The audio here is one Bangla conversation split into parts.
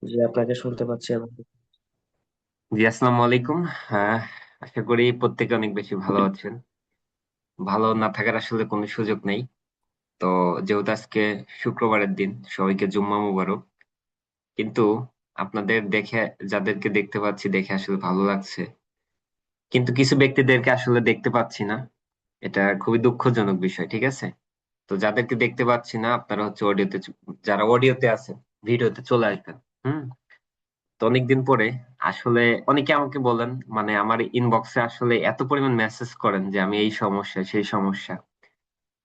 জি, আপনাকে শুনতে পাচ্ছি এবং জি, আসসালামু আলাইকুম। হ্যাঁ, আশা করি প্রত্যেকে অনেক বেশি ভালো আছেন। ভালো না থাকার আসলে কোনো সুযোগ নেই। তো যেহেতু আজকে শুক্রবারের দিন, সবাইকে জুম্মা মুবারক। কিন্তু আপনাদের দেখে, যাদেরকে দেখতে পাচ্ছি দেখে আসলে ভালো লাগছে, কিন্তু কিছু ব্যক্তিদেরকে আসলে দেখতে পাচ্ছি না। এটা খুবই দুঃখজনক বিষয়, ঠিক আছে? তো যাদেরকে দেখতে পাচ্ছি না, আপনারা হচ্ছে অডিওতে, যারা অডিওতে আছেন, ভিডিওতে চলে আসবেন। হুম। তো অনেকদিন পরে আসলে অনেকে আমাকে বলেন, মানে আমার ইনবক্সে আসলে এত পরিমাণ মেসেজ করেন যে আমি এই সমস্যা সেই সমস্যা।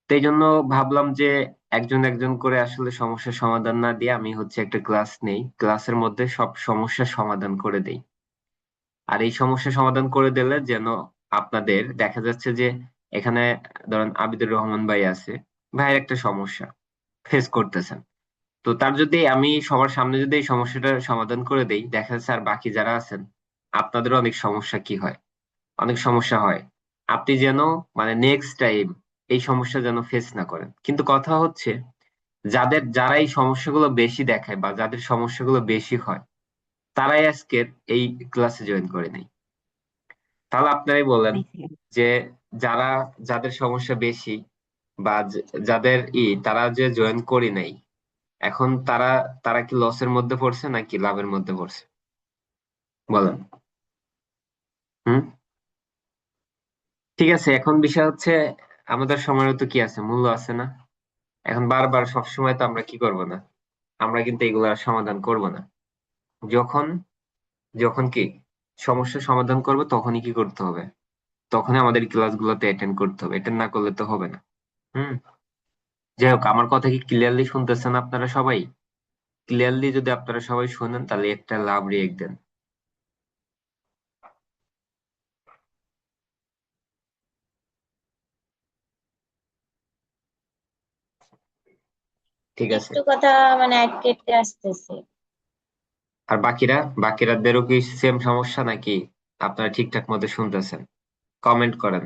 তো এই জন্য ভাবলাম যে একজন একজন করে আসলে সমস্যার সমাধান না দিয়ে আমি হচ্ছে একটা ক্লাস নেই, ক্লাসের মধ্যে সব সমস্যার সমাধান করে দেই। আর এই সমস্যার সমাধান করে দিলে যেন আপনাদের দেখা যাচ্ছে যে এখানে ধরেন আবিদুর রহমান ভাই আছে, ভাইয়ের একটা সমস্যা ফেস করতেছেন। তো তার যদি আমি সবার সামনে যদি এই সমস্যাটার সমাধান করে দেই, দেখা যাচ্ছে আর বাকি যারা আছেন আপনাদেরও অনেক সমস্যা কি হয়, অনেক সমস্যা হয়। আপনি যেন মানে নেক্সট টাইম এই সমস্যা যেন ফেস না করেন। কিন্তু কথা হচ্ছে, যারা এই সমস্যাগুলো বেশি দেখায় বা যাদের সমস্যাগুলো বেশি হয়, তারাই আজকে এই ক্লাসে জয়েন করে নেই। তাহলে আপনারাই বলেন যে যারা, যাদের সমস্যা বেশি বা যাদের তারা যে জয়েন করি নাই, এখন তারা তারা কি লসের মধ্যে পড়ছে নাকি লাভের মধ্যে পড়ছে? বলেন। হুম। ঠিক আছে, এখন বিষয় হচ্ছে আমাদের সময়ের তো কি আছে, মূল্য আছে না? এখন বারবার সবসময় তো আমরা কি করব না, আমরা কিন্তু এগুলার সমাধান করব না। যখন যখন কি সমস্যার সমাধান করব তখনই কি করতে হবে, তখনই আমাদের ক্লাসগুলোতে অ্যাটেন্ড করতে হবে, অ্যাটেন্ড না করলে তো হবে না। হুম। যাই হোক, আমার কথা কি ক্লিয়ারলি শুনতেছেন আপনারা সবাই? ক্লিয়ারলি যদি আপনারা সবাই শুনেন তাহলে একটা লাভ রিয়েক্ট দেন। ঠিক আছে। একটু কথা মানে আটকে আটকে আসতেছে। আর বাকিরা, বাকিরাদেরও কি সেম সমস্যা নাকি আপনারা ঠিকঠাক মতো শুনতেছেন? কমেন্ট করেন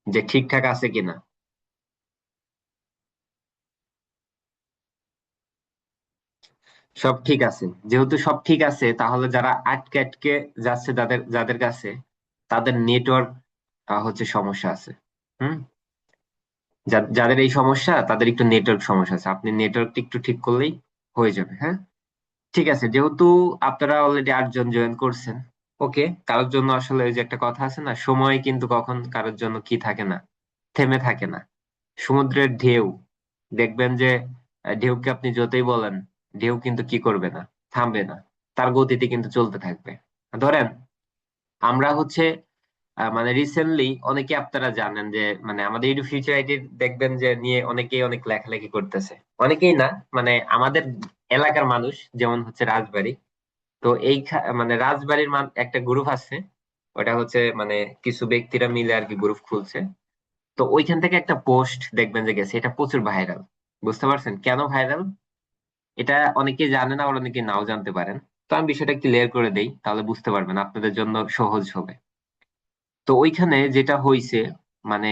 যে ঠিকঠাক আছে কিনা। সব ঠিক আছে, যেহেতু সব ঠিক আছে তাহলে যারা আটকে আটকে যাচ্ছে, যাদের যাদের কাছে, তাদের নেটওয়ার্ক হচ্ছে সমস্যা আছে। হুম। যাদের এই সমস্যা তাদের একটু নেটওয়ার্ক সমস্যা আছে, আপনি নেটওয়ার্কটা একটু ঠিক করলেই হয়ে যাবে। হ্যাঁ। ঠিক আছে, যেহেতু আপনারা অলরেডি 8 জন জয়েন করছেন, ওকে। কারোর জন্য আসলে ওই যে একটা কথা আছে না, সময় কিন্তু কখন কারোর জন্য কি থাকে না, থেমে থাকে না। সমুদ্রের ঢেউ, দেখবেন যে ঢেউকে আপনি যতই বলেন, ঢেউ কিন্তু কি করবে না, থামবে না, তার গতিতে কিন্তু চলতে থাকবে। ধরেন আমরা হচ্ছে মানে রিসেন্টলি অনেকে আপনারা জানেন যে মানে আমাদের ইডু ফিউচার আইডির দেখবেন যে নিয়ে অনেকেই অনেক লেখালেখি করতেছে। অনেকেই না, মানে আমাদের এলাকার মানুষ, যেমন হচ্ছে রাজবাড়ী। তো এই মানে রাজবাড়ির একটা গ্রুপ আছে, ওটা হচ্ছে মানে কিছু ব্যক্তিরা মিলে আর কি গ্রুপ খুলছে। তো ওইখান থেকে একটা পোস্ট দেখবেন যে গেছে, এটা প্রচুর ভাইরাল। বুঝতে পারছেন কেন ভাইরাল? এটা অনেকে জানেন আবার অনেকে নাও জানতে পারেন। তো আমি বিষয়টা ক্লিয়ার করে দেই, তাহলে বুঝতে পারবেন, আপনাদের জন্য সহজ হবে। তো ওইখানে যেটা হয়েছে, মানে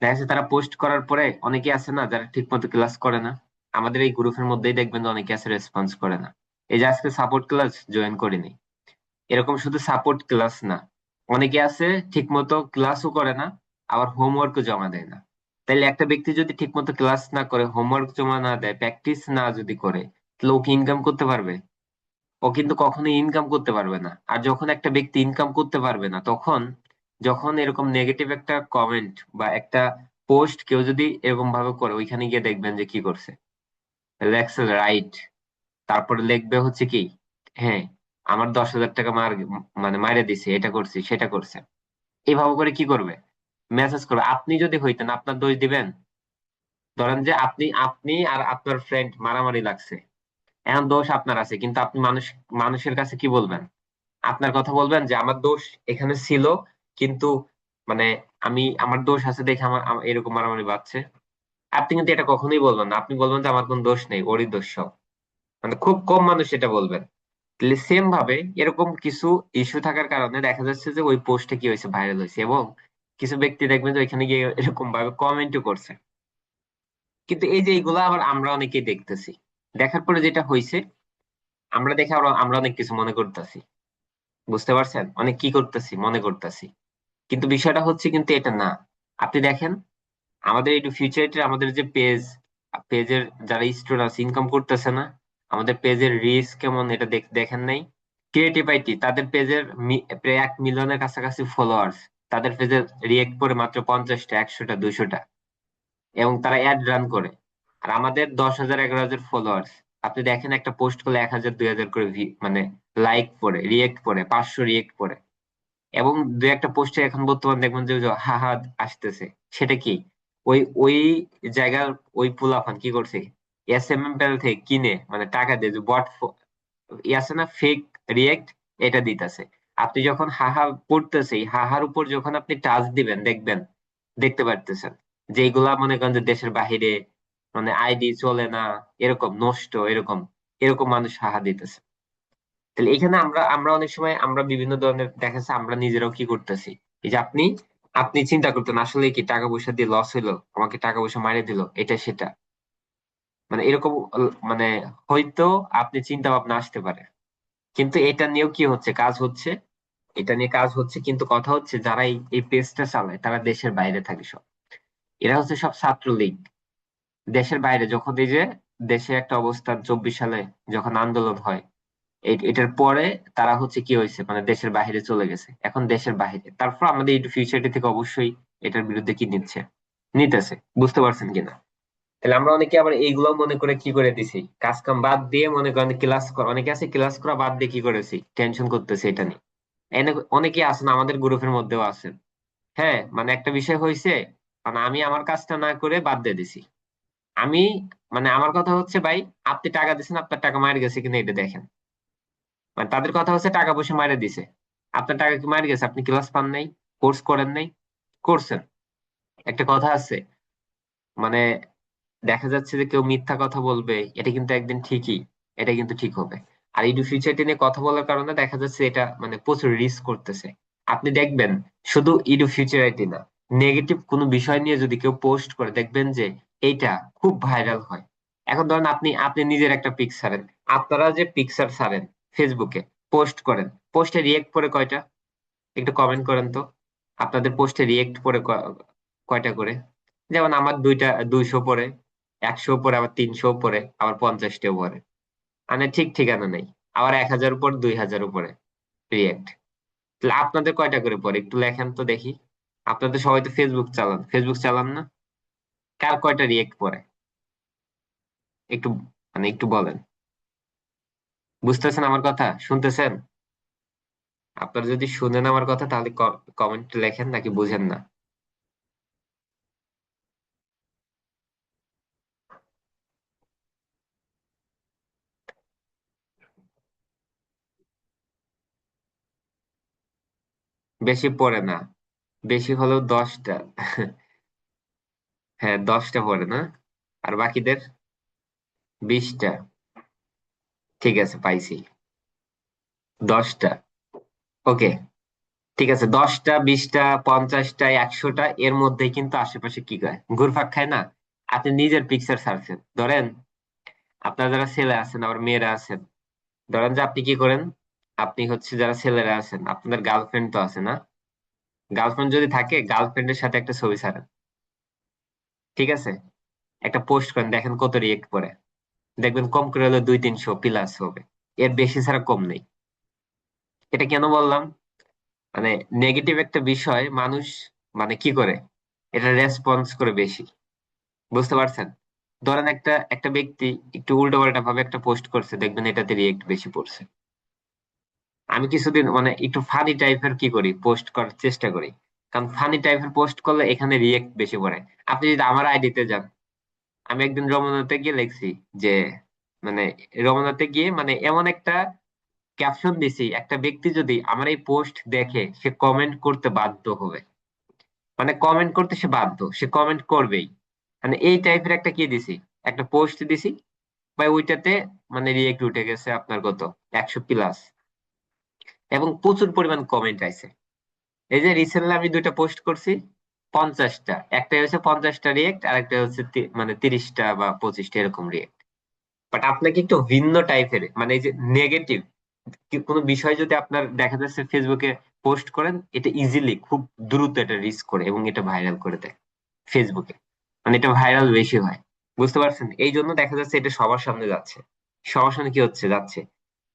দেখা যাচ্ছে তারা পোস্ট করার পরে অনেকে আছে না যারা ঠিক মতো ক্লাস করে না। আমাদের এই গ্রুপের মধ্যেই দেখবেন যে অনেকে আছে রেসপন্স করে না। এই যে আজকে সাপোর্ট ক্লাস জয়েন করিনি, এরকম শুধু সাপোর্ট ক্লাস না, অনেকে আছে ঠিক মতো ক্লাসও করে না, আবার হোমওয়ার্কও জমা দেয় না। তাইলে একটা ব্যক্তি যদি ঠিক মতো ক্লাস না করে, হোমওয়ার্ক জমা না দেয়, প্র্যাকটিস না যদি করে, তাহলে ও কি ইনকাম করতে পারবে? ও কিন্তু কখনোই ইনকাম করতে পারবে না। আর যখন একটা ব্যক্তি ইনকাম করতে পারবে না, তখন যখন এরকম নেগেটিভ একটা কমেন্ট বা একটা পোস্ট কেউ যদি এরকম ভাবে করে, ওইখানে গিয়ে দেখবেন যে কি করছে, লেখছে রাইট, তারপরে লিখবে হচ্ছে কি, হ্যাঁ আমার 10,000 টাকা মানে মাইরে দিছে, এটা করছি সেটা করছে। এইভাবে করে কি করবে, মেসেজ করবে। আপনি যদি হইতেন আপনার দোষ দিবেন? ধরেন যে আপনি আপনি আর আপনার ফ্রেন্ড মারামারি লাগছে, এখন দোষ আপনার আছে, কিন্তু আপনি মানুষের কাছে কি বলবেন? আপনার কথা বলবেন যে আমার দোষ এখানে ছিল, কিন্তু মানে আমার দোষ আছে দেখে আমার এরকম মারামারি বাড়ছে। আপনি কিন্তু এটা কখনোই বলবেন না, আপনি বলবেন যে আমার কোন দোষ নেই, ওরই দোষ সব। মানে খুব কম মানুষ এটা বলবেন। সেম ভাবে এরকম কিছু ইস্যু থাকার কারণে দেখা যাচ্ছে যে ওই পোস্টে কি হয়েছে, ভাইরাল হয়েছে, এবং কিছু ব্যক্তি দেখবেন যে ওইখানে গিয়ে এরকম ভাবে কমেন্টও করছে। কিন্তু এই যে এইগুলা আবার আমরা অনেকেই দেখতেছি, দেখার পরে যেটা হয়েছে, আমরা দেখে আমরা অনেক কিছু মনে করতেছি, বুঝতে পারছেন, অনেক কি করতেছি মনে করতেছি। কিন্তু বিষয়টা হচ্ছে কিন্তু এটা না। আপনি দেখেন আমাদের এই ফিউচারে আমাদের যে পেজের যারা স্টুডেন্ট আছে ইনকাম করতেছে না, আমাদের পেজের রিচ কেমন এটা দেখেন নাই? ক্রিয়েটিভিটি, তাদের পেজের প্রায় 1 মিলিয়নের কাছাকাছি ফলোয়ার্স, তাদের পেজের রিয়েক্ট করে মাত্র 50টা, 100টা, 200টা, এবং তারা অ্যাড রান করে। আর আমাদের 10,000, 11,000 ফলোয়ার্স, আপনি দেখেন একটা পোস্ট করলে 1,000, 2,000 করে মানে লাইক পড়ে, রিয়েক্ট পড়ে, 500 রিয়েক্ট পড়ে। এবং দু একটা পোস্টে এখন বর্তমানে দেখবেন যে হা হা আসতেছে। সেটা কি? ওই জায়গার ওই পোলাপান কি করছে, SMM প্যানেল থেকে কিনে মানে টাকা দিয়ে যে বট আছে না, ফেক রিয়েক্ট, এটা দিতেছে। আপনি যখন হাহা পড়তেছে, এই হাহার উপর যখন আপনি টাচ দিবেন দেখবেন, দেখতে পারতেছেন যে এইগুলা মনে করেন যে দেশের বাহিরে, মানে আইডি চলে না, এরকম নষ্ট, এরকম এরকম মানুষ হাহা দিতেছে। তাহলে এখানে আমরা আমরা অনেক সময় আমরা বিভিন্ন ধরনের দেখা যাচ্ছে আমরা নিজেরাও কি করতেছি। এই যে আপনি আপনি চিন্তা করতেন আসলে কি টাকা পয়সা দিয়ে লস হইলো, আমাকে টাকা পয়সা মারিয়ে দিল, এটা সেটা, মানে এরকম মানে হয়তো আপনি চিন্তা ভাবনা আসতে পারে। কিন্তু এটা নিয়েও কি হচ্ছে, কাজ হচ্ছে, এটা নিয়ে কাজ হচ্ছে। কিন্তু কথা হচ্ছে যারা এই পেজটা চালায় তারা দেশের বাইরে থাকে সব। এরা হচ্ছে সব ছাত্রলীগ। দেশের বাইরে যখন এই যে দেশে একটা অবস্থা 24 সালে যখন আন্দোলন হয়, এটার পরে তারা হচ্ছে কি হয়েছে, মানে দেশের বাইরে চলে গেছে, এখন দেশের বাইরে। তারপর আমাদের এই ফিউচারটি থেকে অবশ্যই এটার বিরুদ্ধে কি নিতেছে, বুঝতে পারছেন কিনা? তাহলে আমরা অনেকে আবার এইগুলো মনে করে কি করে দিছি, কাজ কাম বাদ দিয়ে মনে করেন ক্লাস করা, অনেকে আছে ক্লাস করা বাদ দিয়ে কি করেছি, টেনশন করতেছে এটা নিয়ে। অনেকে আছেন আমাদের গ্রুপের মধ্যেও আছেন। হ্যাঁ, মানে একটা বিষয় হয়েছে, মানে আমি আমার কাজটা না করে বাদ দিয়ে দিছি। আমি, মানে আমার কথা হচ্ছে ভাই, আপনি টাকা দিচ্ছেন, আপনার টাকা মার গেছে কিনা এটা দেখেন। মানে তাদের কথা হচ্ছে টাকা পয়সা মাইরে দিছে, আপনার টাকা কি মাইরে গেছে? আপনি ক্লাস পান নাই, কোর্স করেন নাই, করছেন। একটা কথা আছে, মানে দেখা যাচ্ছে যে কেউ মিথ্যা কথা বলবে, এটা কিন্তু একদিন ঠিকই, এটা কিন্তু ঠিক হবে। আর এই ফিউচারটি নিয়ে কথা বলার কারণে দেখা যাচ্ছে এটা মানে প্রচুর রিস্ক করতেছে। আপনি দেখবেন শুধু ইডু ফিউচারিটি না, নেগেটিভ কোনো বিষয় নিয়ে যদি কেউ পোস্ট করে দেখবেন যে এইটা খুব ভাইরাল হয়। এখন ধরেন আপনি আপনি নিজের একটা পিক ছাড়েন, আপনারা যে পিকচার ছাড়েন ফেসবুকে, পোস্ট করেন, পোস্টে রিয়েক্ট করে কয়টা? একটু কমেন্ট করেন তো। আপনাদের পোস্টে রিয়েক্ট করে কয়টা করে? যেমন আমার 200 পরে, 100 পরে, আবার 300 পরে, আবার 50টাও পরে। মানে ঠিক ঠিকানা নেই। আবার 1,000 উপর, 2,000 উপরে রিয়েক্ট। তাহলে আপনাদের কয়টা করে পরে একটু লেখেন তো দেখি। আপনাদের সবাই তো ফেসবুক চালান না? কার কয়টা রিয়েক্ট পরে একটু, মানে একটু বলেন। বুঝতেছেন আমার কথা, শুনতেছেন? আপনারা যদি শুনেন আমার কথা তাহলে কমেন্ট লেখেন, নাকি বুঝেন না? বেশি পড়ে না, বেশি হলেও 10টা। হ্যাঁ, 10টা পড়ে না, আর বাকিদের 20টা। ঠিক আছে, পাইছি। 10টা। ওকে, ঠিক আছে, 10টা, 20টা, 50টা, 100টা, এর মধ্যে কিন্তু আশেপাশে কি করে ঘুরপাক খায় না। আপনি নিজের পিকচার ছাড়ছেন, ধরেন আপনার যারা ছেলে আছেন আবার মেয়েরা আছেন, ধরেন যে আপনি কি করেন, আপনি হচ্ছে যারা ছেলেরা আছেন আপনাদের গার্লফ্রেন্ড তো আছে না, গার্লফ্রেন্ড যদি থাকে গার্লফ্রেন্ডের সাথে একটা ছবি ছাড়েন, ঠিক আছে, একটা পোস্ট করেন, দেখেন কত রিয়েক্ট করে। দেখবেন কম করে হলে 200-300 প্লাস হবে, এর বেশি ছাড়া কম নেই। এটা কেন বললাম? মানে নেগেটিভ একটা বিষয় মানুষ মানে কি করে, এটা রেসপন্স করে বেশি, বুঝতে পারছেন? ধরেন একটা একটা ব্যক্তি একটু উল্টোপাল্টা ভাবে একটা পোস্ট করছে, দেখবেন এটাতে রিয়েক্ট বেশি পড়ছে। আমি কিছুদিন মানে একটু ফানি টাইপের কি করি, পোস্ট করার চেষ্টা করি, কারণ ফানি টাইপের পোস্ট করলে এখানে রিয়েক্ট বেশি পড়ে। আপনি যদি আমার আইডিতে যান, আমি একদিন রমনাতে গিয়ে লিখছি যে, মানে রমনাতে গিয়ে মানে এমন একটা ক্যাপশন দিছি, একটা ব্যক্তি যদি আমার এই পোস্ট দেখে সে কমেন্ট করতে বাধ্য হবে, মানে কমেন্ট করতে সে বাধ্য, সে কমেন্ট করবেই। মানে এই টাইপের একটা কি দিছি, একটা পোস্ট দিছি ভাই, ওইটাতে মানে রিয়েক্ট উঠে গেছে আপনার কত, 100 প্লাস, এবং প্রচুর পরিমাণ কমেন্ট আইছে। এই যে রিসেন্টলি আমি দুইটা পোস্ট করছি, 50টা, একটা হচ্ছে 50টা রিয়েক্ট, আর একটা হচ্ছে মানে 30টা বা 25টা এরকম রিয়েক্ট। বাট আপনাকে একটু ভিন্ন টাইপের, মানে এই যে নেগেটিভ কোনো বিষয় যদি আপনার দেখা যাচ্ছে ফেসবুকে পোস্ট করেন, এটা ইজিলি খুব দ্রুত এটা রিচ করে এবং এটা ভাইরাল করে দেয় ফেসবুকে। মানে এটা ভাইরাল বেশি হয়, বুঝতে পারছেন? এই জন্য দেখা যাচ্ছে এটা সবার সামনে যাচ্ছে। সবার সামনে কি হচ্ছে, যাচ্ছে।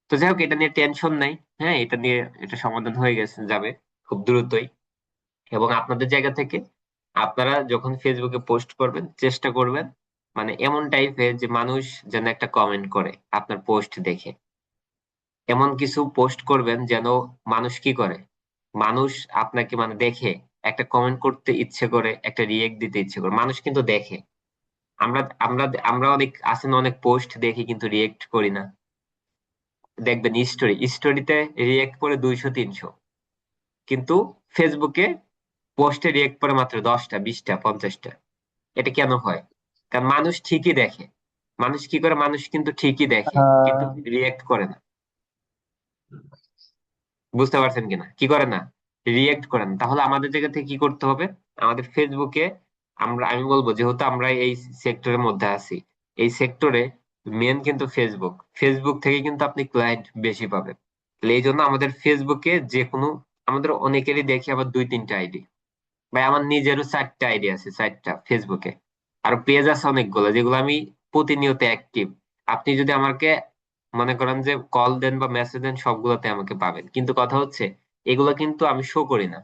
তো যাই হোক, এটা নিয়ে টেনশন নাই। হ্যাঁ, এটা নিয়ে এটা সমাধান হয়ে গেছে, যাবে খুব দ্রুতই। এবং আপনাদের জায়গা থেকে আপনারা যখন ফেসবুকে পোস্ট করবেন, চেষ্টা করবেন মানে এমন টাইপের যে মানুষ যেন একটা কমেন্ট করে আপনার পোস্ট দেখে। এমন কিছু পোস্ট করবেন যেন মানুষ কি করে, মানুষ আপনাকে মানে দেখে একটা কমেন্ট করতে ইচ্ছে করে, একটা রিয়েক্ট দিতে ইচ্ছে করে। মানুষ কিন্তু দেখে। আমরা আমরা আমরা অনেক আছেন, অনেক পোস্ট দেখি কিন্তু রিয়েক্ট করি না। দেখবেন স্টোরিতে রিয়েক্ট করে 200 300, কিন্তু ফেসবুকে পোস্টে রিয়েক্ট করে মাত্র 10টা 20টা 50টা। এটা কেন হয়? কারণ মানুষ ঠিকই দেখে। মানুষ কি করে, মানুষ কিন্তু ঠিকই দেখে কিন্তু আহ রিয়েক্ট করে না। বুঝতে পারছেন কিনা, কি করে না, রিয়েক্ট করে না। তাহলে আমাদের জায়গা থেকে কি করতে হবে? আমাদের ফেসবুকে আমি বলবো, যেহেতু আমরা এই সেক্টরের মধ্যে আছি, এই সেক্টরে মেন কিন্তু ফেসবুক। ফেসবুক থেকে কিন্তু আপনি ক্লায়েন্ট বেশি পাবেন। তাহলে এই জন্য আমাদের ফেসবুকে যে কোনো, আমাদের অনেকেরই দেখি আবার 2 3টা আইডি। ভাই আমার নিজেরও 4টা আইডি আছে, 4টা ফেসবুকে। আর পেজ আছে অনেকগুলো, যেগুলো আমি প্রতিনিয়ত অ্যাক্টিভ। আপনি যদি আমাকে মনে করেন যে কল দেন বা মেসেজ দেন, সবগুলোতে আমাকে পাবেন। কিন্তু কথা হচ্ছে, এগুলো কিন্তু আমি শো করি না,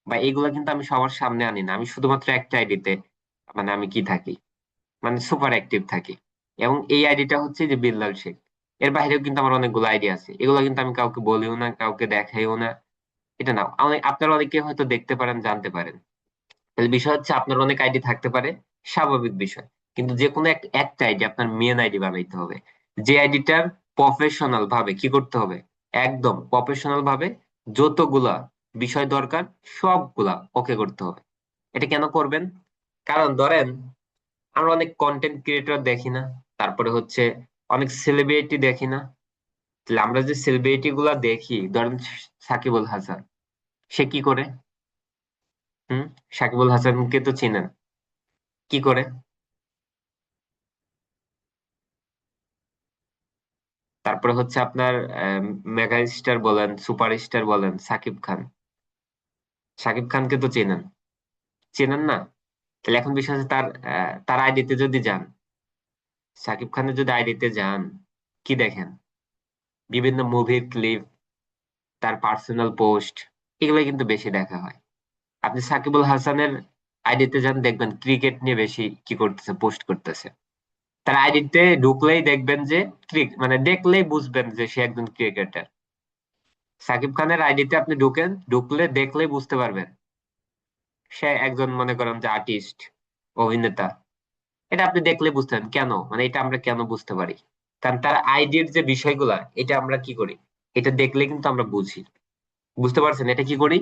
বা এগুলো কিন্তু আমি সবার সামনে আনি না। আমি শুধুমাত্র একটা আইডিতে মানে আমি কি থাকি, মানে সুপার অ্যাক্টিভ থাকি। এবং এই আইডিটা হচ্ছে যে বিল্লাল শেখ। এর বাইরেও কিন্তু আমার অনেকগুলো আইডি আছে, এগুলো কিন্তু আমি কাউকে বলিও না, কাউকে দেখাইও না। এটা না, আপনারা অনেকে হয়তো দেখতে পারেন, জানতে পারেন। তাহলে বিষয় হচ্ছে, আপনার অনেক আইডি থাকতে পারে, স্বাভাবিক বিষয়। কিন্তু যে কোনো একটা আইডি আপনার মেন আইডি বানাইতে হবে। যে আইডিটার প্রফেশনাল ভাবে কি করতে হবে, একদম প্রফেশনাল ভাবে যতগুলা বিষয় দরকার সবগুলা ওকে করতে হবে। এটা কেন করবেন? কারণ ধরেন, আমরা অনেক কন্টেন্ট ক্রিয়েটর দেখি না, তারপরে হচ্ছে অনেক সেলিব্রিটি দেখি না। তাহলে আমরা যে সেলিব্রিটি গুলা দেখি, ধরেন সাকিবুল হাসান, সে কি করে? হুম, সাকিবুল হাসানকে তো চিনেন, কি করে? তারপরে হচ্ছে আপনার মেগা স্টার বলেন, সুপার স্টার বলেন, সাকিব খান। সাকিব খানকে তো চেনেন, চেনেন না? তাহলে এখন বিষয় হচ্ছে, তার আইডিতে যদি যান, সাকিব খানের যদি আইডিতে যান, কি দেখেন? বিভিন্ন মুভির ক্লিপ, তার পার্সোনাল পোস্ট, এগুলো কিন্তু বেশি দেখা হয়। আপনি সাকিবুল হাসানের আইডিতে যান, দেখবেন ক্রিকেট নিয়ে বেশি কি করতেছে, পোস্ট করতেছে। তার আইডিতে ঢুকলেই দেখবেন যে মানে দেখলেই বুঝবেন যে সে একজন ক্রিকেটার। সাকিব খানের আইডিতে আপনি ঢুকলে দেখলেই বুঝতে পারবেন সে একজন, মনে করেন যে আর্টিস্ট, অভিনেতা। এটা আপনি দেখলে বুঝতে পারেন। কেন, মানে এটা আমরা কেন বুঝতে পারি? কারণ তার আইডির যে বিষয়গুলা, এটা আমরা কি করি, এটা দেখলে কিন্তু আমরা বুঝি। বুঝতে পারছেন এটা কি করি?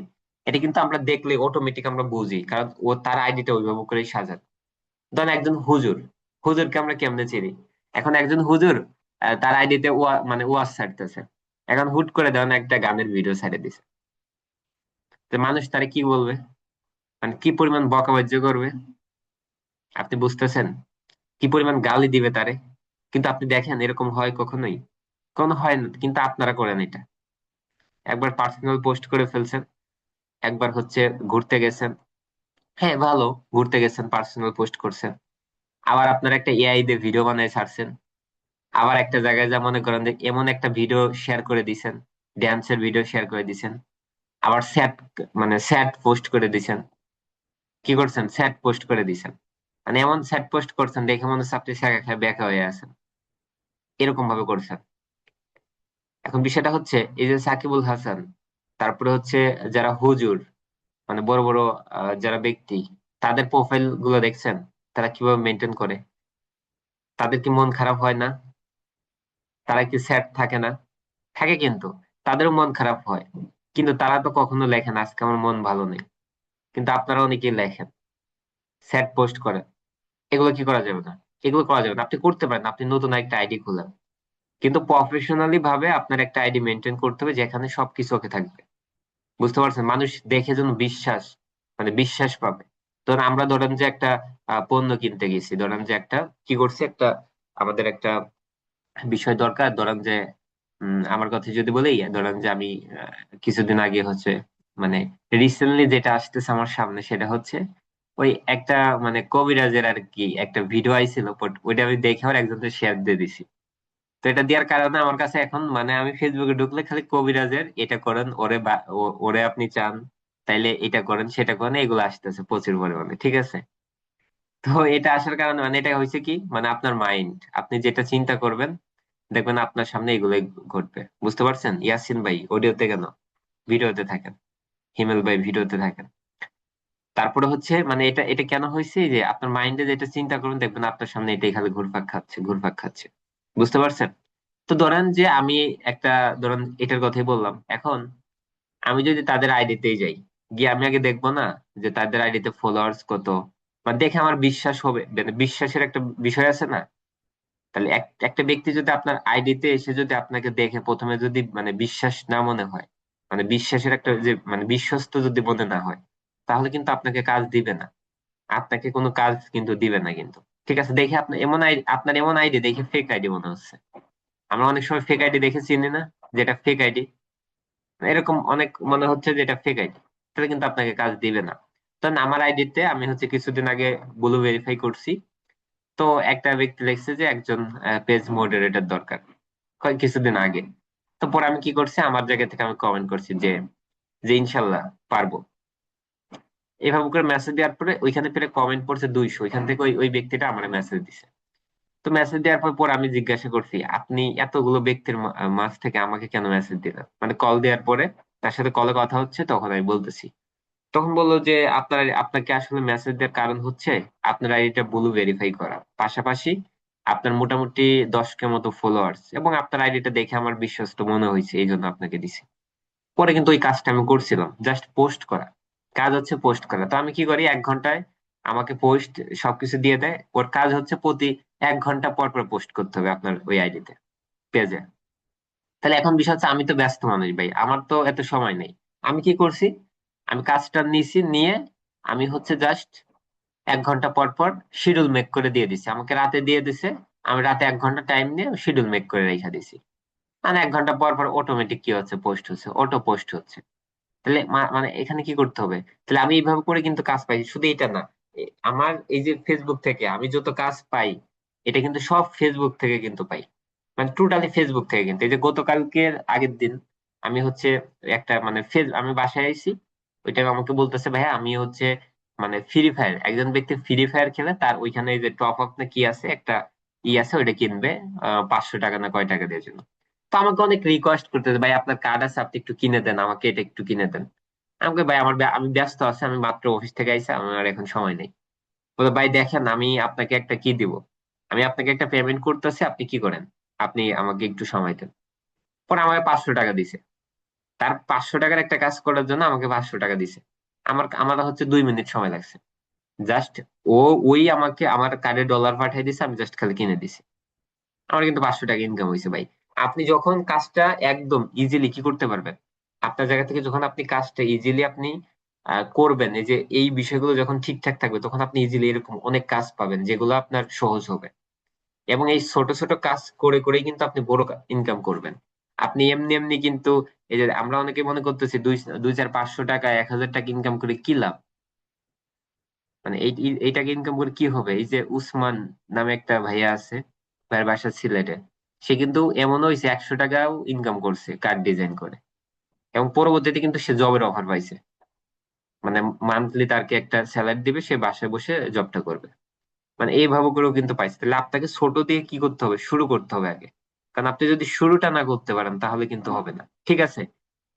এটা কিন্তু আমরা দেখলে অটোমেটিক আমরা বুঝি, কারণ ও তার আইডিটা ওইভাবে করেই সাজান। ধরেন একজন হুজুর, হুজুরকে আমরা কেমনে চিনি? এখন একজন হুজুর তার আইডিতে মানে ওয়াজ ছাড়তেছে। এখন হুট করে ধরেন একটা গানের ভিডিও ছেড়ে দিছে, তো মানুষ তারে কি বলবে, মানে কি পরিমাণ বকাবাজ্য করবে, আপনি বুঝতেছেন? কি পরিমাণ গালি দিবে তারে। কিন্তু আপনি দেখেন এরকম হয় কখনোই? কোনো হয় না, কিন্তু আপনারা করেন এটা। একবার পার্সোনাল পোস্ট করে ফেলছেন, একবার হচ্ছে ঘুরতে গেছেন। হ্যাঁ ভালো, ঘুরতে গেছেন, পার্সোনাল পোস্ট করছেন। আবার আপনার একটা এআই দিয়ে ভিডিও বানিয়ে ছাড়ছেন। আবার একটা জায়গায় যা মনে করেন যে এমন একটা ভিডিও শেয়ার করে দিছেন, ড্যান্সের ভিডিও শেয়ার করে দিছেন। আবার স্যাড, মানে স্যাড পোস্ট করে দিছেন। কি করছেন, স্যাড পোস্ট করে দিছেন। মানে এমন স্যাড পোস্ট করছেন দেখে মনে হচ্ছে আপনি শেখা খেয়ে বেঁকা হয়ে আছেন, এরকম ভাবে করছেন। এখন বিষয়টা হচ্ছে, এই যে সাকিবুল হাসান, তারপরে হচ্ছে যারা হুজুর, মানে বড় বড় যারা ব্যক্তি, তাদের প্রোফাইল গুলো দেখছেন, তারা কিভাবে মেনটেন করে? তাদের কি মন খারাপ হয় না? তারা কি স্যাড থাকে না? থাকে কিন্তু, তাদেরও মন খারাপ হয়। কিন্তু তারা তো কখনো লেখেন আজকে আমার মন ভালো নেই। কিন্তু আপনারা অনেকেই লেখেন, স্যাড পোস্ট করেন। এগুলো কি করা যাবে না? এগুলো করা যাবে না, আপনি করতে পারেন, আপনি নতুন একটা আইডি খুলেন। কিন্তু প্রফেশনালি ভাবে আপনার একটা আইডি মেনটেন করতে হবে, যেখানে সবকিছু ওকে থাকবে। বুঝতে পারছেন? মানুষ দেখে যেন বিশ্বাস, মানে বিশ্বাস পাবে। ধরেন আমরা ধরেন যে একটা পণ্য কিনতে গেছি, ধরেন যে একটা কি করছি, একটা আমাদের একটা বিষয় দরকার। ধরেন যে আমার কথা যদি বলি, ধরেন যে আমি কিছুদিন আগে হচ্ছে মানে রিসেন্টলি যেটা আসতেছে আমার সামনে সেটা হচ্ছে ওই একটা মানে কবিরাজের আর কি একটা ভিডিও আইছিল, but ওইটা আমি দেখে আমার একজনকে শেয়ার দিয়ে দিছি। তো এটা দেওয়ার কারণে আমার কাছে এখন মানে আমি ফেসবুকে ঢুকলে খালি কবিরাজের এটা করেন ওরে ওরে আপনি চান তাইলে এটা করেন সেটা করেন এগুলো আসতেছে প্রচুর পরিমাণে, ঠিক আছে। তো এটা আসার কারণে মানে এটা হয়েছে কি মানে আপনার মাইন্ড, আপনি যেটা চিন্তা করবেন দেখবেন আপনার সামনে এগুলোই ঘটবে। বুঝতে পারছেন? ইয়াসিন ভাই অডিওতে কেন, ভিডিওতে থাকেন। হিমেল ভাই ভিডিওতে থাকেন। তারপরে হচ্ছে মানে এটা এটা কেন হয়েছে যে আপনার মাইন্ডে যেটা চিন্তা করবেন দেখবেন আপনার সামনে এটাই খালি ঘুরপাক খাচ্ছে ঘুরপাক খাচ্ছে। বুঝতে পারছেন? তো ধরেন যে আমি একটা, ধরেন এটার কথাই বললাম, এখন আমি যদি তাদের আইডিতেই যাই, গিয়ে আমি আগে দেখবো না যে তাদের আইডিতে ফলোয়ার্স কত, বা দেখে আমার বিশ্বাস হবে, মানে বিশ্বাসের একটা বিষয় আছে না। তাহলে একটা ব্যক্তি যদি আপনার আইডিতে এসে যদি আপনাকে দেখে প্রথমে যদি মানে বিশ্বাস না মনে হয়, মানে বিশ্বাসের একটা যে মানে বিশ্বস্ত যদি মনে না হয়, তাহলে কিন্তু আপনাকে কাজ দিবে না। আপনাকে কোনো কাজ কিন্তু দিবে না কিন্তু। ঠিক আছে, দেখে আপনার এমন আইডি, আপনার এমন আইডি দেখে ফেক আইডি মনে হচ্ছে। আমরা অনেক সময় ফেক আইডি দেখে চিনি না যেটা ফেক আইডি, এরকম অনেক মনে হচ্ছে যে এটা ফেক আইডি, তাহলে কিন্তু আপনাকে কাজ দিবে না। তখন আমার আইডিতে আমি হচ্ছে কিছুদিন আগে ব্লু ভেরিফাই করছি। তো একটা ব্যক্তি লিখছে যে একজন পেজ মডারেটর দরকার, কিছুদিন আগে। তো পরে আমি কি করছি, আমার জায়গা থেকে আমি কমেন্ট করছি যে যে ইনশাল্লাহ পারবো। এভাবে করে মেসেজ দেওয়ার পরে ওইখানে পেরে কমেন্ট পড়ছে 200, ওইখান থেকে ওই ওই ব্যক্তিটা আমার মেসেজ দিছে। তো মেসেজ দেওয়ার পর পর আমি জিজ্ঞাসা করছি আপনি এতগুলো ব্যক্তির মাঝ থেকে আমাকে কেন মেসেজ দিলেন, মানে কল দেওয়ার পরে তার সাথে কলে কথা হচ্ছে তখন আমি বলতেছি। তখন বললো যে আপনাকে আসলে মেসেজ দেওয়ার কারণ হচ্ছে আপনার আইডিটা ব্লু ভেরিফাই করা, পাশাপাশি আপনার মোটামুটি 10K মতো ফলোয়ার্স, এবং আপনার আইডিটা দেখে আমার বিশ্বস্ত মনে হয়েছে এই জন্য আপনাকে দিছি। পরে কিন্তু ওই কাজটা আমি করছিলাম, জাস্ট পোস্ট করা। কাজ হচ্ছে পোস্ট করা। তো আমি কি করি, 1 ঘন্টায় আমাকে পোস্ট সবকিছু দিয়ে দেয়। ওর কাজ হচ্ছে প্রতি 1 ঘন্টা পর পর পোস্ট করতে হবে আপনার ওই আইডিতে, পেজে। তাহলে এখন বিষয় হচ্ছে আমি তো ব্যস্ত মানুষ ভাই, আমার তো এত সময় নেই। আমি কি করছি, আমি কাজটা নিছি, নিয়ে আমি হচ্ছে জাস্ট 1 ঘন্টা পর পর শিডিউল মেক করে দিয়ে দিছি, আমাকে রাতে দিয়ে দিছে। আমি রাতে 1 ঘন্টা টাইম নিয়ে শিডিউল মেক করে রেখে দিছি। মানে 1 ঘন্টা পর পর অটোমেটিক কি হচ্ছে, পোস্ট হচ্ছে, অটো পোস্ট হচ্ছে। তাহলে মানে এখানে কি করতে হবে, তাহলে আমি এইভাবে করে কিন্তু কাজ পাই। শুধু এটা না, আমার এই যে ফেসবুক থেকে আমি যত কাজ পাই এটা কিন্তু সব ফেসবুক থেকে কিন্তু পাই। মানে টোটালি ফেসবুক থেকে। কিন্তু এই যে গতকালকের আগের দিন আমি হচ্ছে একটা মানে আমি বাসায় আইছি, ওই টাইম আমাকে বলতেছে ভাইয়া আমি হচ্ছে মানে ফ্রি ফায়ার, একজন ব্যক্তি ফ্রি ফায়ার খেলে তার ওইখানে এই যে টপ আপ না কি আছে একটা আছে ওইটা কিনবে 500 টাকা না কয় টাকা দিয়ে জন্য। তো আমাকে অনেক রিকোয়েস্ট করতেছে ভাই আপনার কার্ড আছে আপনি একটু কিনে দেন, আমাকে এটা একটু কিনে দেন। আমাকে ভাই আমি ব্যস্ত আছি, আমি মাত্র অফিস থেকে আইসা, আমার এখন সময় নেই। বলে ভাই দেখেন আমি আপনাকে একটা কি দিব, আমি আপনাকে একটা পেমেন্ট করতেছি, আপনি কি করেন, আপনি আমাকে একটু সময় দেন। পরে আমাকে 500 টাকা দিছে। তার 500 টাকার একটা কাজ করার জন্য আমাকে 500 টাকা দিছে। আমার আমার হচ্ছে 2 মিনিট সময় লাগছে। জাস্ট ও ওই আমাকে আমার কার্ডে ডলার পাঠিয়ে দিছে, আমি জাস্ট খালি কিনে দিছি। আমার কিন্তু 500 টাকা ইনকাম হয়েছে ভাই। আপনি যখন কাজটা একদম ইজিলি কি করতে পারবেন, আপনার জায়গা থেকে যখন আপনি কাজটা ইজিলি আপনি করবেন, এই যে এই বিষয়গুলো যখন ঠিকঠাক থাকবে তখন আপনি ইজিলি এরকম অনেক কাজ পাবেন যেগুলো আপনার সহজ হবে। এবং এই ছোট ছোট কাজ করে করেই কিন্তু আপনি বড় ইনকাম করবেন। আপনি এমনি এমনি কিন্তু এই যে আমরা অনেকে মনে করতেছি দুই দুই চার 500 টাকা 1,000 টাকা ইনকাম করে কি লাভ, মানে এই টাকা ইনকাম করে কি হবে। এই যে উসমান নামে একটা ভাইয়া আছে, ভাইয়ের বাসা সিলেটে, সে কিন্তু এমন হয়েছে 100 টাকাও ইনকাম করছে কার্ড ডিজাইন করে, এবং পরবর্তীতে কিন্তু সে জবের অফার পাইছে। মানে মান্থলি তারকে একটা স্যালারি দিবে, সে বাসায় বসে জবটা করবে। মানে এইভাবে করেও কিন্তু পাইছে। তাহলে আপনাকে ছোট দিয়ে কি করতে হবে, শুরু করতে হবে আগে। কারণ আপনি যদি শুরুটা না করতে পারেন তাহলে কিন্তু হবে না, ঠিক আছে।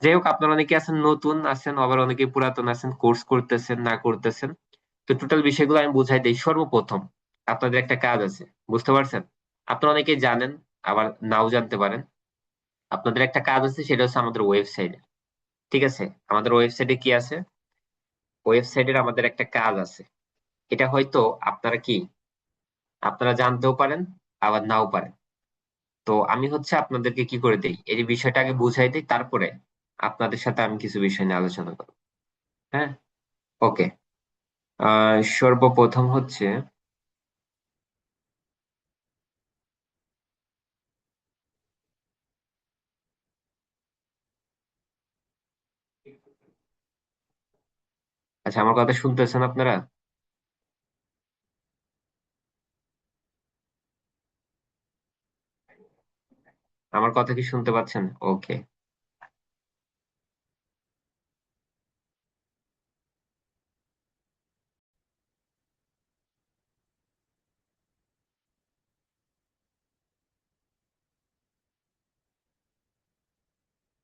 যাই হোক, আপনারা অনেকে আছেন নতুন আছেন, আবার অনেকে পুরাতন আছেন, কোর্স করতেছেন না করতেছেন। তো টোটাল বিষয়গুলো আমি বুঝাই দিই। সর্বপ্রথম আপনাদের একটা কাজ আছে, বুঝতে পারছেন? আপনারা অনেকেই জানেন, আবার নাও জানতে পারেন। আপনাদের একটা কাজ আছে, সেটা হচ্ছে আমাদের ওয়েবসাইটে। ঠিক আছে, আমাদের ওয়েবসাইটে কি আছে, ওয়েবসাইটের আমাদের একটা কাজ আছে। এটা হয়তো আপনারা কি আপনারা জানতেও পারেন, আবার নাও পারেন। তো আমি হচ্ছে আপনাদেরকে কি করে দেই, এই বিষয়টা আগে বুঝাই দিই, তারপরে আপনাদের সাথে আমি কিছু বিষয় নিয়ে আলোচনা করবো। হ্যাঁ, ওকে। সর্বপ্রথম হচ্ছে আচ্ছা, আমার কথা শুনতেছেন আপনারা? আমার কথা কি শুনতে পাচ্ছেন? ওকে।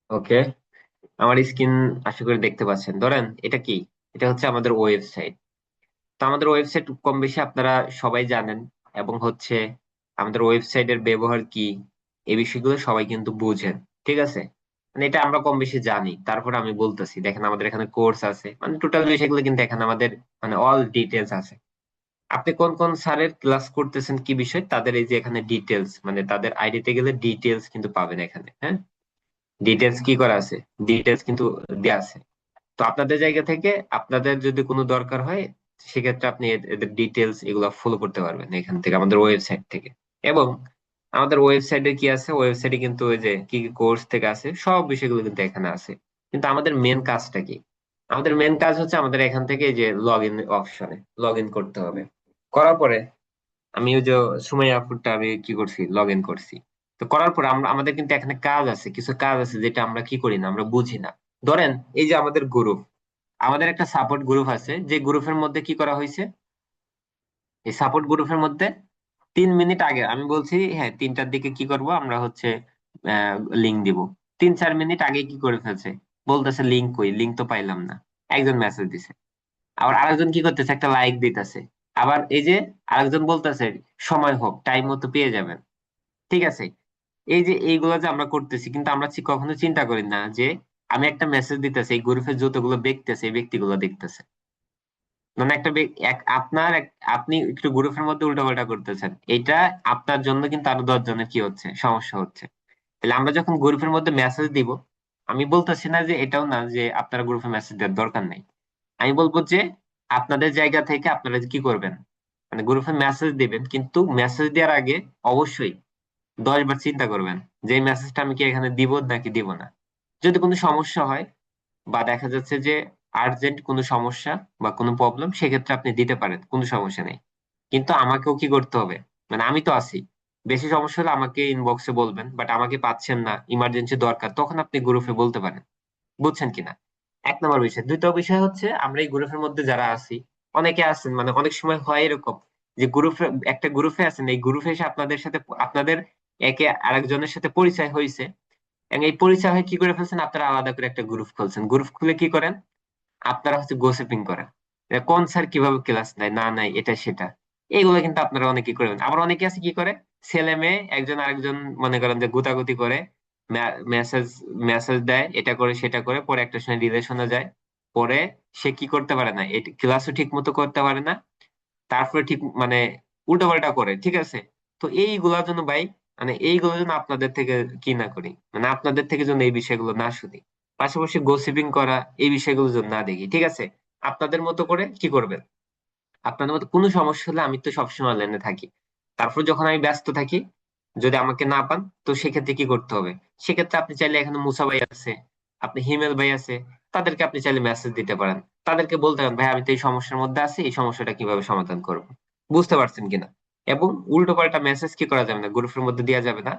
ওকে, আমার স্ক্রিন আশা করি দেখতে পাচ্ছেন। ধরেন এটা কি, এটা হচ্ছে আমাদের ওয়েবসাইট। তো আমাদের ওয়েবসাইট কম বেশি আপনারা সবাই জানেন, এবং হচ্ছে আমাদের ওয়েবসাইটের ব্যবহার কি এই বিষয়গুলো সবাই কিন্তু বুঝেন। ঠিক আছে, মানে এটা আমরা কম বেশি জানি, তারপরে আমি বলতেছি দেখেন আমাদের এখানে কোর্স আছে, মানে টোটাল বিষয়গুলো কিন্তু এখানে আমাদের মানে অল ডিটেলস আছে। আপনি কোন কোন স্যারের ক্লাস করতেছেন কি বিষয়, তাদের এই যে এখানে ডিটেলস, মানে তাদের আইডিতে গেলে ডিটেলস কিন্তু পাবেন এখানে। হ্যাঁ, ডিটেলস কি করা আছে, ডিটেলস কিন্তু দেওয়া আছে। তো আপনাদের জায়গা থেকে আপনাদের যদি কোনো দরকার হয়, সেক্ষেত্রে আপনি এদের ডিটেলস এগুলো ফলো করতে পারবেন এখান থেকে, আমাদের ওয়েবসাইট থেকে। এবং আমাদের ওয়েবসাইটে কি আছে, ওয়েবসাইটে কিন্তু ওই যে কি কি কোর্স থেকে আছে সব বিষয়গুলো কিন্তু এখানে আছে। কিন্তু আমাদের মেন কাজটা কি? আমাদের মেন কাজ হচ্ছে আমাদের এখান থেকে এই যে লগ ইন অপশনে লগ ইন করতে হবে। করার পরে আমি ওই যে সুমাইয়া আপুরটা আমি কি করছি, লগ ইন করছি। তো করার পর আমরা আমাদের কিন্তু এখানে কাজ আছে, কিছু কাজ আছে যেটা আমরা কি করি না, আমরা বুঝি না। ধরেন এই যে আমাদের গ্রুপ, আমাদের একটা সাপোর্ট গ্রুপ আছে, যে গ্রুপের মধ্যে কি করা হয়েছে, এই সাপোর্ট গ্রুপের মধ্যে 3 মিনিট আগে আমি বলছি হ্যাঁ 3টার দিকে কি করব আমরা হচ্ছে লিঙ্ক দিব। 3-4 মিনিট আগে কি করে ফেলছে, বলতেছে লিঙ্ক কই, লিঙ্ক তো পাইলাম না। একজন মেসেজ দিছে, আবার আরেকজন কি করতেছে, একটা লাইক দিতেছে। আবার এই যে আরেকজন বলতেছে সময় হোক, টাইম মতো পেয়ে যাবেন। ঠিক আছে, এই যে এইগুলো যে আমরা করতেছি, কিন্তু আমরা কখনো চিন্তা করি না যে আমি একটা মেসেজ দিতেছি, এই গ্রুপে যতগুলো ব্যক্তি আছে এই ব্যক্তিগুলো দেখতেছে। মানে একটা আপনি একটু গ্রুপের মধ্যে উল্টাপাল্টা করতেছেন, এটা আপনার জন্য কিন্তু আরো 10 জনের কি হচ্ছে, সমস্যা হচ্ছে। তাহলে আমরা যখন গ্রুপের মধ্যে মেসেজ দিব, আমি বলতেছি না যে এটাও না যে আপনারা গ্রুপে মেসেজ দেওয়ার দরকার নাই। আমি বলবো যে আপনাদের জায়গা থেকে আপনারা কি করবেন, মানে গ্রুপে মেসেজ দিবেন, কিন্তু মেসেজ দেওয়ার আগে অবশ্যই 10 বার চিন্তা করবেন যে এই মেসেজটা আমি কি এখানে দিব নাকি দিব না। যদি কোনো সমস্যা হয় বা দেখা যাচ্ছে যে আর্জেন্ট কোনো সমস্যা বা কোনো প্রবলেম, সেক্ষেত্রে আপনি দিতে পারেন, কোনো সমস্যা নেই। কিন্তু আমাকেও কি করতে হবে, মানে আমি তো আছি, বেশি সমস্যা হলে আমাকে ইনবক্সে বলবেন, বাট আমাকে পাচ্ছেন না, ইমার্জেন্সি দরকার, তখন আপনি গ্রুপে বলতে পারেন। বুঝছেন কিনা? 1 নম্বর বিষয়। দ্বিতীয় বিষয় হচ্ছে আমরা এই গ্রুপের মধ্যে যারা আছি, অনেকে আছেন, মানে অনেক সময় হয় এরকম যে গ্রুপে, একটা গ্রুপে আছেন, এই গ্রুপে এসে আপনাদের সাথে আপনাদের একে আরেকজনের সাথে পরিচয় হয়েছে, এবং এই পরিচয় হয়ে কি করে ফেলছেন, আপনারা আলাদা করে একটা গ্রুপ খুলছেন। গ্রুপ খুলে কি করেন, আপনারা হচ্ছে গোসিপিং করেন, যে কোন স্যার কিভাবে ক্লাস নেয় না নাই এটা সেটা। এইগুলো কিন্তু আপনারা অনেকে করবেন। আবার অনেকে আছে কি করে, ছেলে মেয়ে একজন আরেকজন মনে করেন যে গুতাগুতি করে, মেসেজ মেসেজ দেয়, এটা করে সেটা করে, পরে একটা সময় রিলেশনে যায়, পরে সে কি করতে পারে না, ক্লাসও ঠিক মতো করতে পারে না, তারপরে ঠিক মানে উল্টোপাল্টা করে। ঠিক আছে, তো এইগুলোর জন্য ভাই, মানে এইগুলোর জন্য আপনাদের থেকে কি না করি, মানে আপনাদের থেকে যেন এই বিষয়গুলো না শুনি, পাশাপাশি গোসিপিং করা এই বিষয়গুলো যেন না দেখি। ঠিক আছে, আপনাদের মতো করে কি করবেন, আপনাদের মতো কোনো সমস্যা হলে আমি তো সবসময় লাইনে থাকি। তারপর যখন আমি ব্যস্ত থাকি, যদি আমাকে না পান, তো সেক্ষেত্রে কি করতে হবে, সেক্ষেত্রে আপনি চাইলে এখানে মুসা ভাই আছে, আপনি হিমেল ভাই আছে, তাদেরকে আপনি চাইলে মেসেজ দিতে পারেন। তাদেরকে বলতে পারেন ভাই আমি তো এই সমস্যার মধ্যে আছি, এই সমস্যাটা কিভাবে সমাধান করব। বুঝতে পারছেন কিনা? এবং উল্টো পাল্টা মেসেজ কি করা যাবে না, গ্রুপের মধ্যে দেওয়া যাবে না।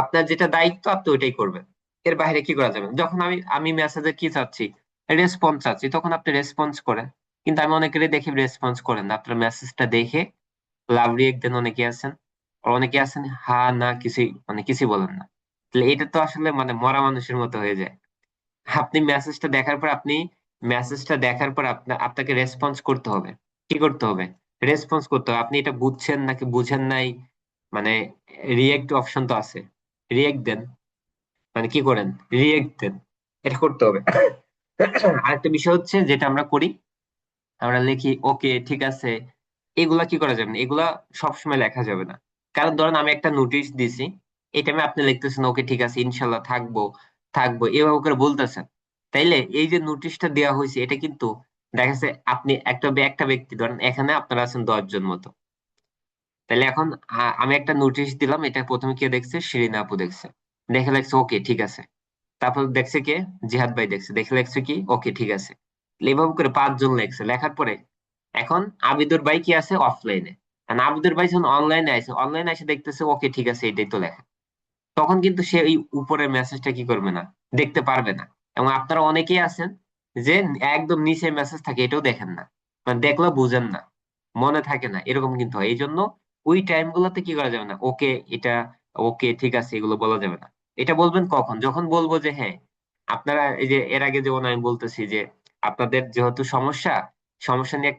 আপনার যেটা দায়িত্ব আপনি ওইটাই করবেন, এর বাইরে কি করা যাবে না। যখন আমি আমি মেসেজে কি চাচ্ছি, রেসপন্স চাচ্ছি, তখন আপনি রেসপন্স করেন। কিন্তু আমি অনেকেরই দেখি রেসপন্স করেন না, আপনার মেসেজটা দেখে লাভ রিয়েক্ট দেন অনেকে আছেন, আর অনেকে আছেন হা না কিছুই, মানে কিছুই বলেন না। তাহলে এটা তো আসলে মানে মরা মানুষের মতো হয়ে যায়। আপনি মেসেজটা দেখার পর আপনাকে রেসপন্স করতে হবে। কি করতে হবে, রেসপন্স করতে হবে। আপনি এটা বুঝছেন নাকি বুঝেন নাই, মানে রিয়েক্ট অপশন তো আছে, রিয়েক্ট দেন, মানে কি করেন, রিয়েক্ট দেন, এটা করতে হবে। আরেকটা বিষয় হচ্ছে যেটা আমরা করি, আমরা লিখি ওকে ঠিক আছে। এগুলা কি করা যাবে না, এগুলা সবসময় লেখা যাবে না। কারণ ধরেন আমি একটা নোটিশ দিছি, এই টাইমে আপনি লিখতেছেন ওকে ঠিক আছে ইনশাল্লাহ থাকবো থাকবো এভাবে করে বলতেছেন। তাইলে এই যে নোটিশটা দেওয়া হয়েছে, এটা কিন্তু দেখা যাচ্ছে আপনি একটা ব্যক্তি ধরেন, এখানে আপনারা আছেন 10 জন মতো। তাহলে এখন আমি একটা নোটিশ দিলাম, এটা প্রথমে কে দেখছে, শিরিনা আপু দেখছে, দেখে লাগছে ওকে ঠিক আছে। তারপর দেখছে কে, জিহাদ ভাই দেখছে, দেখে লাগছে কি ওকে ঠিক আছে। এইভাবে করে 5 জন লেখছে, লেখার পরে এখন আবিদুর ভাই কি আছে অফলাইনে, আবিদুর ভাই যখন অনলাইনে এসে দেখতেছে ওকে ঠিক আছে এটাই তো লেখা, তখন কিন্তু সে এই উপরের মেসেজটা কি করবে না, দেখতে পারবে না। এবং আপনারা অনেকেই আছেন যে একদম নিচে মেসেজ থাকে এটাও দেখেন না, মানে দেখলেও বুঝেন না, মনে থাকে না, এরকম কিন্তু হয়। এই জন্য ওই টাইম গুলোতে কি করা যাবে না, ওকে এটা, ওকে ঠিক আছে এগুলো বলা যাবে না। এটা বলবেন কখন, যখন বলবো যে হ্যাঁ আপনারা এই যে এর আগে যেমন আমি বলতেছি যে আপনাদের যেহেতু সমস্যা, সমস্যা নিয়ে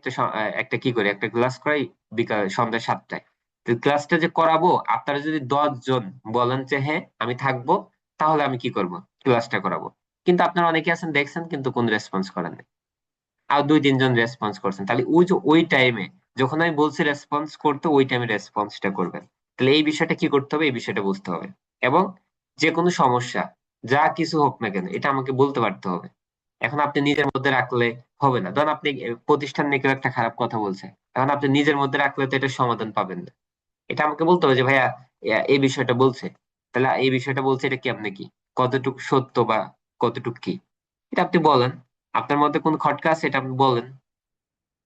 একটা কি করে একটা ক্লাস করাই বিকাল সন্ধ্যা 7টায়। তো ক্লাসটা যে করাবো, আপনারা যদি 10 জন বলেন যে হ্যাঁ আমি থাকবো, তাহলে আমি কি করব, ক্লাসটা করাবো। কিন্তু আপনারা অনেকে আছেন দেখছেন কিন্তু কোন রেসপন্স করেন নাই, আর 2-3 জন রেসপন্স করছেন, তাহলে ওই যে ওই টাইমে যখন আমি বলছি রেসপন্স করতে, ওই টাইমে রেসপন্সটা করবেন। তাহলে এই বিষয়টা কি করতে হবে, এই বিষয়টা বুঝতে হবে। এবং যে কোনো সমস্যা যা কিছু হোক না কেন এটা আমাকে বলতে পারতে হবে। এখন আপনি নিজের মধ্যে রাখলে হবে না। ধরুন আপনি প্রতিষ্ঠান নিয়ে কেউ একটা খারাপ কথা বলছে, এখন আপনি নিজের মধ্যে রাখলে তো এটা সমাধান পাবেন না। এটা আমাকে বলতে হবে যে ভাইয়া এই বিষয়টা বলছে, তাহলে এই বিষয়টা বলছে এটা কি, আপনি কি কতটুকু সত্য বা কতটুকু কি, এটা আপনি বলেন। আপনার মধ্যে কোন খটকা আছে এটা আপনি বলেন,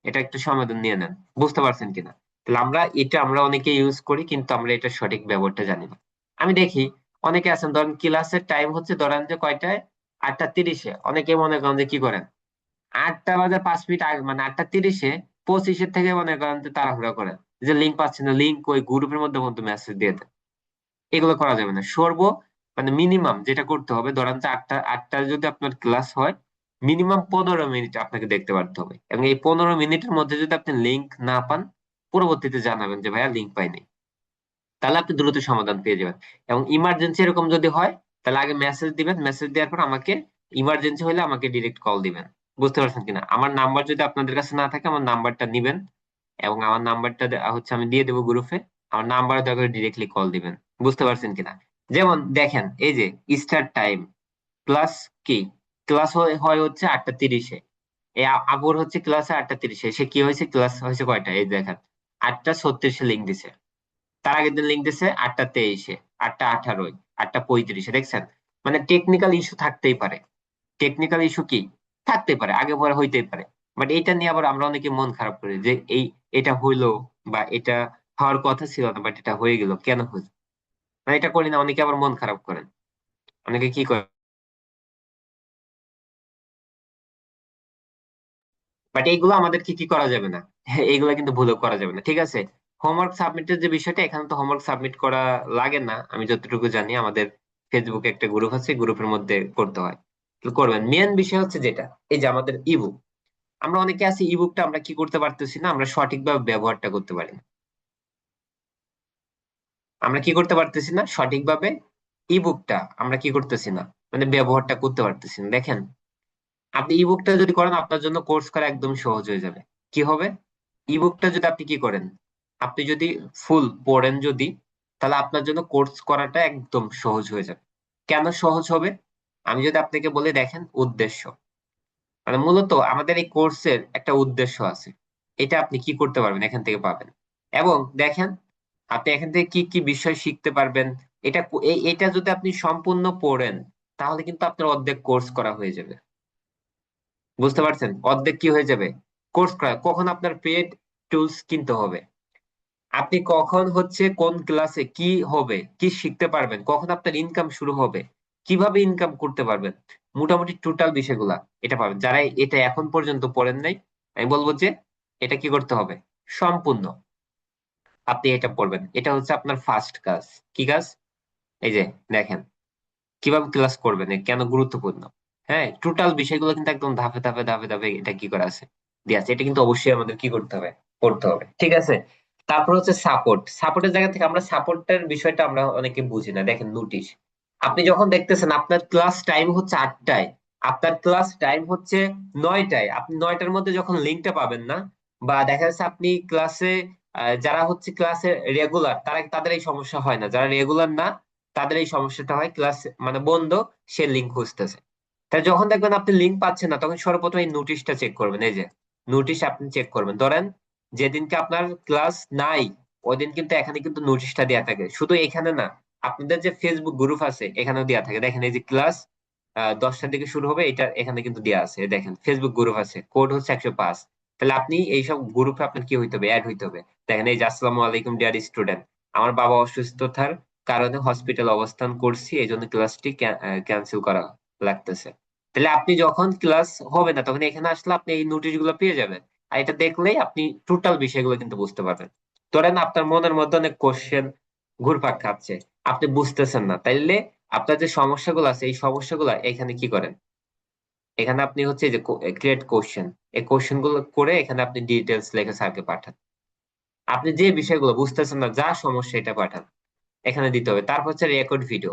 এটা একটু সমাধান নিয়ে নেন। বুঝতে পারছেন কিনা? তাহলে আমরা অনেকে ইউজ করি কিন্তু আমরা এটা সঠিক ব্যবহারটা জানি না। আমি দেখি অনেকে আছেন ধরেন ক্লাসের টাইম হচ্ছে ধরেন যে কয়টায়, 8টা 30-এ, অনেকে মনে করেন যে কি করেন 8টা বাজে 5 মিনিট আগে, মানে 8টা 30-এ 25-এর থেকে মনে করেন যে তাড়াহুড়া করেন, যে লিঙ্ক পাচ্ছেন না, লিঙ্ক ওই গ্রুপের মধ্যে মধ্যে মেসেজ দিয়ে দেন। এগুলো করা যাবে না। মানে মিনিমাম যেটা করতে হবে, ধরেন যে আটটা যদি আপনার ক্লাস হয়, মিনিমাম 15 মিনিট আপনাকে দেখতে পারতে হবে। এবং এই 15 মিনিটের মধ্যে যদি আপনি লিঙ্ক না পান, পরবর্তীতে জানাবেন যে ভাইয়া লিঙ্ক পাইনি, তাহলে আপনি দ্রুত সমাধান পেয়ে যাবেন। এবং ইমার্জেন্সি এরকম যদি হয়, তাহলে আগে মেসেজ দিবেন, মেসেজ দেওয়ার পর আমাকে, ইমার্জেন্সি হলে আমাকে ডিরেক্ট কল দিবেন। বুঝতে পারছেন কিনা? আমার নাম্বার যদি আপনাদের কাছে না থাকে, আমার নাম্বারটা নিবেন, এবং আমার নাম্বারটা হচ্ছে আমি দিয়ে দেবো গ্রুপে, আমার নাম্বারে দয়া করে ডিরেক্টলি কল দিবেন। বুঝতে পারছেন কিনা? যেমন দেখেন এই যে স্টার্ট টাইম ক্লাস কি, ক্লাস হয় হচ্ছে 8টা 30-এ, এই আবুর হচ্ছে ক্লাসে 8টা 30-এ, সে কি হয়েছে ক্লাস হয়েছে কয়টা, এই দেখেন 8টা 36-এ লিঙ্ক দিছে। তার আগের দিন লিঙ্ক দিছে 8টা 23-এ, 8টা 18-এ, 8টা 35-এ, দেখছেন? মানে টেকনিক্যাল ইস্যু থাকতেই পারে। টেকনিক্যাল ইস্যু কি থাকতে পারে, আগে পরে হইতেই পারে। বাট এটা নিয়ে আবার আমরা অনেকে মন খারাপ করি যে এটা হইলো, বা এটা হওয়ার কথা ছিল না বাট এটা হয়ে গেল, কেন হলো, মানে এটা করি না, অনেকে আবার মন খারাপ করেন। অনেকে কি করে, বাট এইগুলো আমাদেরকে কি করা যাবে না, এইগুলো কিন্তু ভুলও করা যাবে না, ঠিক আছে? হোমওয়ার্ক সাবমিটের যে বিষয়টা, এখানে তো হোমওয়ার্ক সাবমিট করা লাগে না, আমি যতটুকু জানি আমাদের ফেসবুকে একটা গ্রুপ আছে, গ্রুপের মধ্যে করতে হয়, তো করবেন। মেন বিষয় হচ্ছে যেটা, এই যে আমাদের ইবুক, আমরা অনেকে আছি ইবুকটা আমরা কি করতে পারতেছি না, আমরা সঠিকভাবে ব্যবহারটা করতে পারি না। আমরা কি করতে পারতেছি না সঠিকভাবে, ইবুকটা আমরা কি করতেছি না, মানে ব্যবহারটা করতে পারতেছি না। দেখেন আপনি ইবুকটা যদি করেন, আপনার জন্য কোর্স করা একদম সহজ হয়ে যাবে। কি হবে, ইবুকটা যদি আপনি কি করেন, আপনি যদি ফুল পড়েন যদি, তাহলে আপনার জন্য কোর্স করাটা একদম সহজ হয়ে যাবে। কেন সহজ হবে, আমি যদি আপনাকে বলে, দেখেন উদ্দেশ্য, মানে মূলত আমাদের এই কোর্সের একটা উদ্দেশ্য আছে, এটা আপনি কি করতে পারবেন এখান থেকে পাবেন। এবং দেখেন আপনি এখান থেকে কি কি বিষয় শিখতে পারবেন, এটা যদি আপনি সম্পূর্ণ পড়েন, তাহলে কিন্তু আপনার অর্ধেক কোর্স করা হয়ে যাবে। বুঝতে পারছেন? অর্ধেক কি হয়ে যাবে, কোর্স করা। কখন আপনার পেড টুলস কিনতে হবে, আপনি কখন হচ্ছে কোন ক্লাসে কি হবে, কি শিখতে পারবেন, কখন আপনার ইনকাম শুরু হবে, কিভাবে ইনকাম করতে পারবেন, মোটামুটি টোটাল বিষয়গুলা এটা পাবেন। যারা এটা এখন পর্যন্ত পড়েন নাই, আমি বলবো যে এটা কি করতে হবে, সম্পূর্ণ আপনি এটা পড়বেন। এটা হচ্ছে আপনার ফার্স্ট কাজ। কি কাজ? এই যে দেখেন কিভাবে ক্লাস করবেন, এ কেন গুরুত্বপূর্ণ। হ্যাঁ, টোটাল বিষয়গুলো কিন্তু একদম ধাপে ধাপে ধাপে ধাপে এটা কি করা আছে, দিয়ে আছে। এটা কিন্তু অবশ্যই আমাদের কি করতে হবে, পড়তে হবে, ঠিক আছে? তারপর হচ্ছে সাপোর্টের জায়গা থেকে, আমরা সাপোর্টের বিষয়টা আমরা অনেকে বুঝি না। দেখেন নোটিশ, আপনি যখন দেখতেছেন আপনার ক্লাস টাইম হচ্ছে 8টায়, আপনার ক্লাস টাইম হচ্ছে 9টায়, আপনি 9টার মধ্যে যখন লিঙ্কটা পাবেন না, বা দেখা যাচ্ছে আপনি ক্লাসে, যারা হচ্ছে ক্লাসে রেগুলার, তাদের এই সমস্যা হয় না, যারা রেগুলার না তাদের এই সমস্যাটা হয়, ক্লাস মানে বন্ধ, সে লিঙ্ক খুঁজতেছে। তাই যখন দেখবেন আপনি লিঙ্ক পাচ্ছেন না, তখন সর্বপ্রথম এই নোটিশটা চেক করবেন। এই যে নোটিশ আপনি চেক করবেন, ধরেন যেদিনকে আপনার ক্লাস নাই, ওই দিন কিন্তু এখানে কিন্তু নোটিশটা দেওয়া থাকে। শুধু এখানে না, আপনাদের যে ফেসবুক গ্রুপ আছে এখানেও দেওয়া থাকে। দেখেন এই যে ক্লাস 10টার দিকে শুরু হবে, এটা এখানে কিন্তু দেওয়া আছে, দেখেন ফেসবুক গ্রুপ আছে, কোড হচ্ছে 105। তাহলে আপনি এইসব গ্রুপে আপনার কি হইতে হবে, অ্যাড হইতে হবে। দেখেন এই যে, আসসালামু আলাইকুম ডিয়ার স্টুডেন্ট, আমার বাবা অসুস্থতার কারণে হসপিটাল অবস্থান করছি, এই জন্য ক্লাসটি ক্যান্সেল করা লাগতেছে। তাহলে আপনি যখন ক্লাস হবে না তখন এখানে আসলে আপনি এই নোটিশ গুলো পেয়ে যাবেন। আর এটা দেখলেই আপনি টোটাল বিষয়গুলো কিন্তু বুঝতে পারবেন। ধরেন আপনার মনের মধ্যে অনেক কোশ্চেন ঘুরপাক খাচ্ছে, আপনি বুঝতেছেন না, তাইলে আপনার যে সমস্যাগুলো আছে এই সমস্যাগুলো এখানে কি করেন, এখানে আপনি হচ্ছে যে ক্রিয়েট কোশ্চেন, এই কোশ্চেন গুলো করে এখানে আপনি ডিটেলস লিখে স্যারকে পাঠান। আপনি যে বিষয়গুলো বুঝতেছেন না, যা সমস্যা এটা পাঠান, এখানে দিতে হবে। তারপর হচ্ছে রেকর্ড ভিডিও।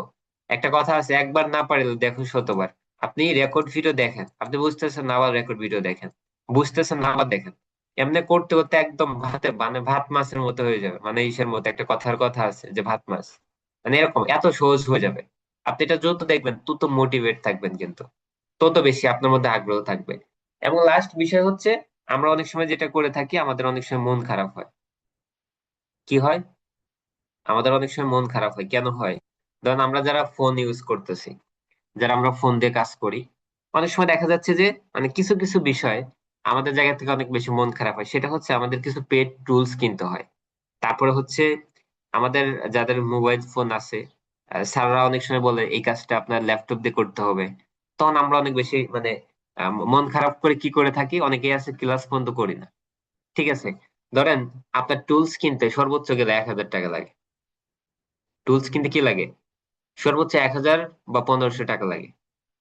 একটা কথা আছে, একবার না পারলে দেখুন শতবার। আপনি রেকর্ড ভিডিও দেখেন, আপনি বুঝতেছেন না আবার রেকর্ড ভিডিও দেখেন, বুঝতেছেন না আবার দেখেন। এমনি করতে করতে একদম ভাতে মানে ভাত মাছের মতো হয়ে যাবে, মানে ইসের মতো একটা কথার কথা আছে যে ভাত মাছ, মানে এরকম এত সহজ হয়ে যাবে। আপনি এটা যত দেখবেন তত মোটিভেট থাকবেন, কিন্তু তত বেশি আপনার মধ্যে আগ্রহ থাকবে। এবং লাস্ট বিষয় হচ্ছে, আমরা অনেক সময় যেটা করে থাকি, আমাদের অনেক সময় মন খারাপ হয়। কি হয়? আমাদের অনেক সময় মন খারাপ হয়, কেন হয়? ধরেন আমরা যারা ফোন ইউজ করতেছি, যারা আমরা ফোন দিয়ে কাজ করি, অনেক সময় দেখা যাচ্ছে যে মানে কিছু কিছু বিষয় আমাদের জায়গা থেকে অনেক বেশি মন খারাপ হয়। সেটা হচ্ছে আমাদের কিছু পেড টুলস কিনতে হয়। তারপরে হচ্ছে আমাদের যাদের মোবাইল ফোন আছে, স্যাররা অনেক সময় বলে এই কাজটা আপনার ল্যাপটপ দিয়ে করতে হবে। তখন আমরা অনেক বেশি মানে মন খারাপ করে কি করে থাকি, অনেকেই আছে ক্লাস বন্ধ করি না। ঠিক আছে, ধরেন আপনার টুলস কিনতে সর্বোচ্চ গেলে 1,000 টাকা লাগে। টুলস কিনতে কি লাগে? সর্বোচ্চ 1,000 বা 1,500 টাকা লাগে।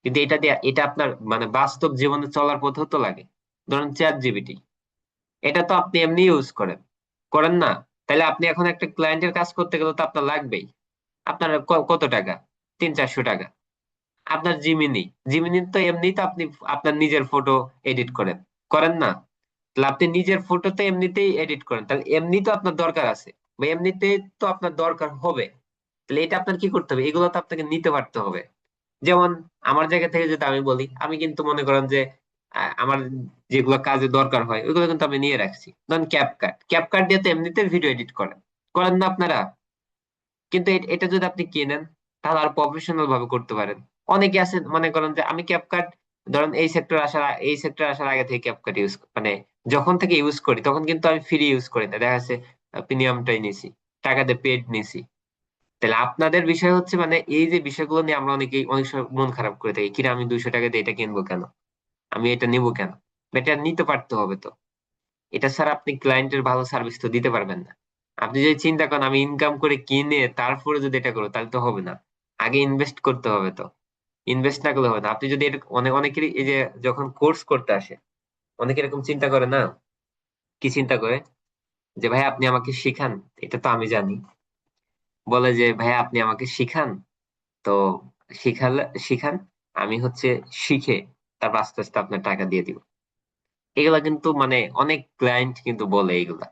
কিন্তু এটা দিয়ে এটা আপনার মানে বাস্তব জীবনে চলার পথেও তো লাগে। ধরুন ChatGPT, এটা তো আপনি এমনি ইউজ করেন, করেন না? তাহলে আপনি এখন একটা ক্লায়েন্টের কাজ করতে গেলে তো আপনার লাগবেই। আপনার কত টাকা? 300-400 টাকা। আপনার জিমিনি, জিমিনি তো এমনি তো আপনি আপনার নিজের ফটো এডিট করেন, করেন না? তাহলে আপনি নিজের ফটোতে এমনিতেই এডিট করেন, তাহলে এমনি তো আপনার দরকার আছে, বা এমনিতেই তো আপনার দরকার হবে। তাহলে এটা আপনার কি করতে হবে, এগুলো তো আপনাকে নিতে পারতে হবে। যেমন আমার জায়গা থেকে যদি আমি বলি, আমি কিন্তু মনে করেন যে আমার যেগুলো কাজে দরকার হয় ওইগুলো কিন্তু আমি নিয়ে রাখছি। ধরেন ক্যাপকাট, ক্যাপকাট দিয়ে তো এমনিতে ভিডিও এডিট করেন, করেন না আপনারা? কিন্তু এটা যদি আপনি কিনেন, তাহলে আর প্রফেশনাল ভাবে করতে পারেন। অনেকে আছে মনে করেন যে আমি ক্যাপকাট, ধরেন এই সেক্টর আসার আগে থেকে ক্যাপকাট ইউজ মানে যখন থেকে ইউজ করি তখন কিন্তু আমি ফ্রি ইউজ করি না, দেখা যাচ্ছে প্রিমিয়ামটাই নিছি, টাকা দিয়ে পেড নিছি। তাহলে আপনাদের বিষয় হচ্ছে মানে এই যে বিষয়গুলো নিয়ে আমরা অনেকেই অনেক সময় মন খারাপ করে থাকি, কিনা আমি 200 টাকা দিয়ে এটা কিনবো কেন, আমি এটা নিবো কেন? এটা নিতে পারতে হবে তো। এটা ছাড়া আপনি ক্লায়েন্টের ভালো সার্ভিস তো দিতে পারবেন না। আপনি যদি চিন্তা করেন আমি ইনকাম করে কিনে তারপরে যদি এটা করো, তাহলে তো হবে না। আগে ইনভেস্ট করতে হবে তো। ইনভেস্ট না করলে হবে না। আপনি যদি অনেকেরই এই যে যখন কোর্স করতে আসে, অনেকে এরকম চিন্তা করে না, কি চিন্তা করে, যে ভাই আপনি আমাকে শিখান। এটা তো আমি জানি, বলে যে ভাই আপনি আমাকে শিখান, তো শিখান, আমি হচ্ছে শিখে তারপর আস্তে আস্তে আপনার টাকা দিয়ে দিব। এগুলা কিন্তু মানে অনেক ক্লায়েন্ট কিন্তু বলে এইগুলা।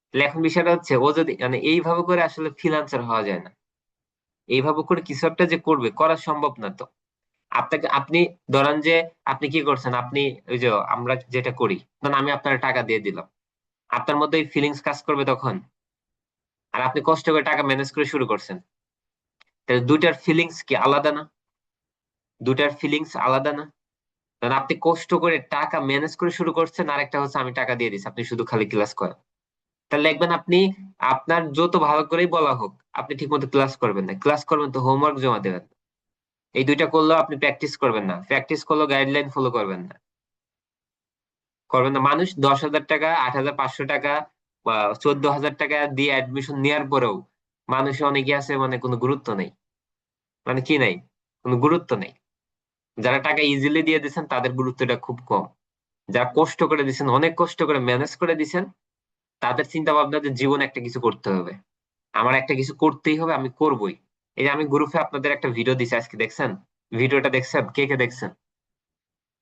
তাহলে এখন বিষয়টা হচ্ছে, ও যদি মানে এইভাবে করে আসলে ফ্রিল্যান্সার হওয়া যায় না। এইভাবে করে কিছু একটা যে করবে, করা সম্ভব না তো। আপনি ধরেন যে আপনি কি করছেন, আপনি ওই যে আমরা যেটা করি, ধরেন আমি আপনার টাকা দিয়ে দিলাম, আপনার মধ্যে ওই ফিলিংস কাজ করবে তখন? আর আপনি কষ্ট করে টাকা ম্যানেজ করে শুরু করছেন, তাহলে দুইটার ফিলিংস কি আলাদা না? দুইটার ফিলিংস আলাদা না? কারণ আপনি কষ্ট করে টাকা ম্যানেজ করে শুরু করছেন, আর একটা হচ্ছে আমি টাকা দিয়ে দিচ্ছি, আপনি শুধু খালি ক্লাস করেন। তাহলে দেখবেন আপনি আপনার যত ভালো করেই বলা হোক, আপনি ঠিক মতো ক্লাস করবেন না, ক্লাস করবেন তো হোমওয়ার্ক জমা দেবেন না। এই দুইটা করলেও আপনি প্র্যাকটিস করবেন না, প্র্যাকটিস করলেও গাইডলাইন ফলো করবেন না, করবেন না। মানুষ 10,000 টাকা, 8,500 টাকা বা 14,000 টাকা দিয়ে অ্যাডমিশন নেওয়ার পরেও মানুষ অনেকে আছে মানে কোনো গুরুত্ব নেই। মানে কি নাই? কোনো গুরুত্ব নেই। যারা টাকা ইজিলি দিয়ে দিচ্ছেন তাদের গুরুত্বটা খুব কম। যারা কষ্ট করে দিচ্ছেন, অনেক কষ্ট করে ম্যানেজ করে দিচ্ছেন, তাদের চিন্তা ভাবনা যে জীবনে একটা কিছু করতে হবে, আমার একটা কিছু করতেই হবে, আমি করবই। এই যে আমি গ্রুপে আপনাদের একটা ভিডিও দিছি আজকে, দেখছেন? ভিডিওটা দেখছেন? কে কে দেখছেন?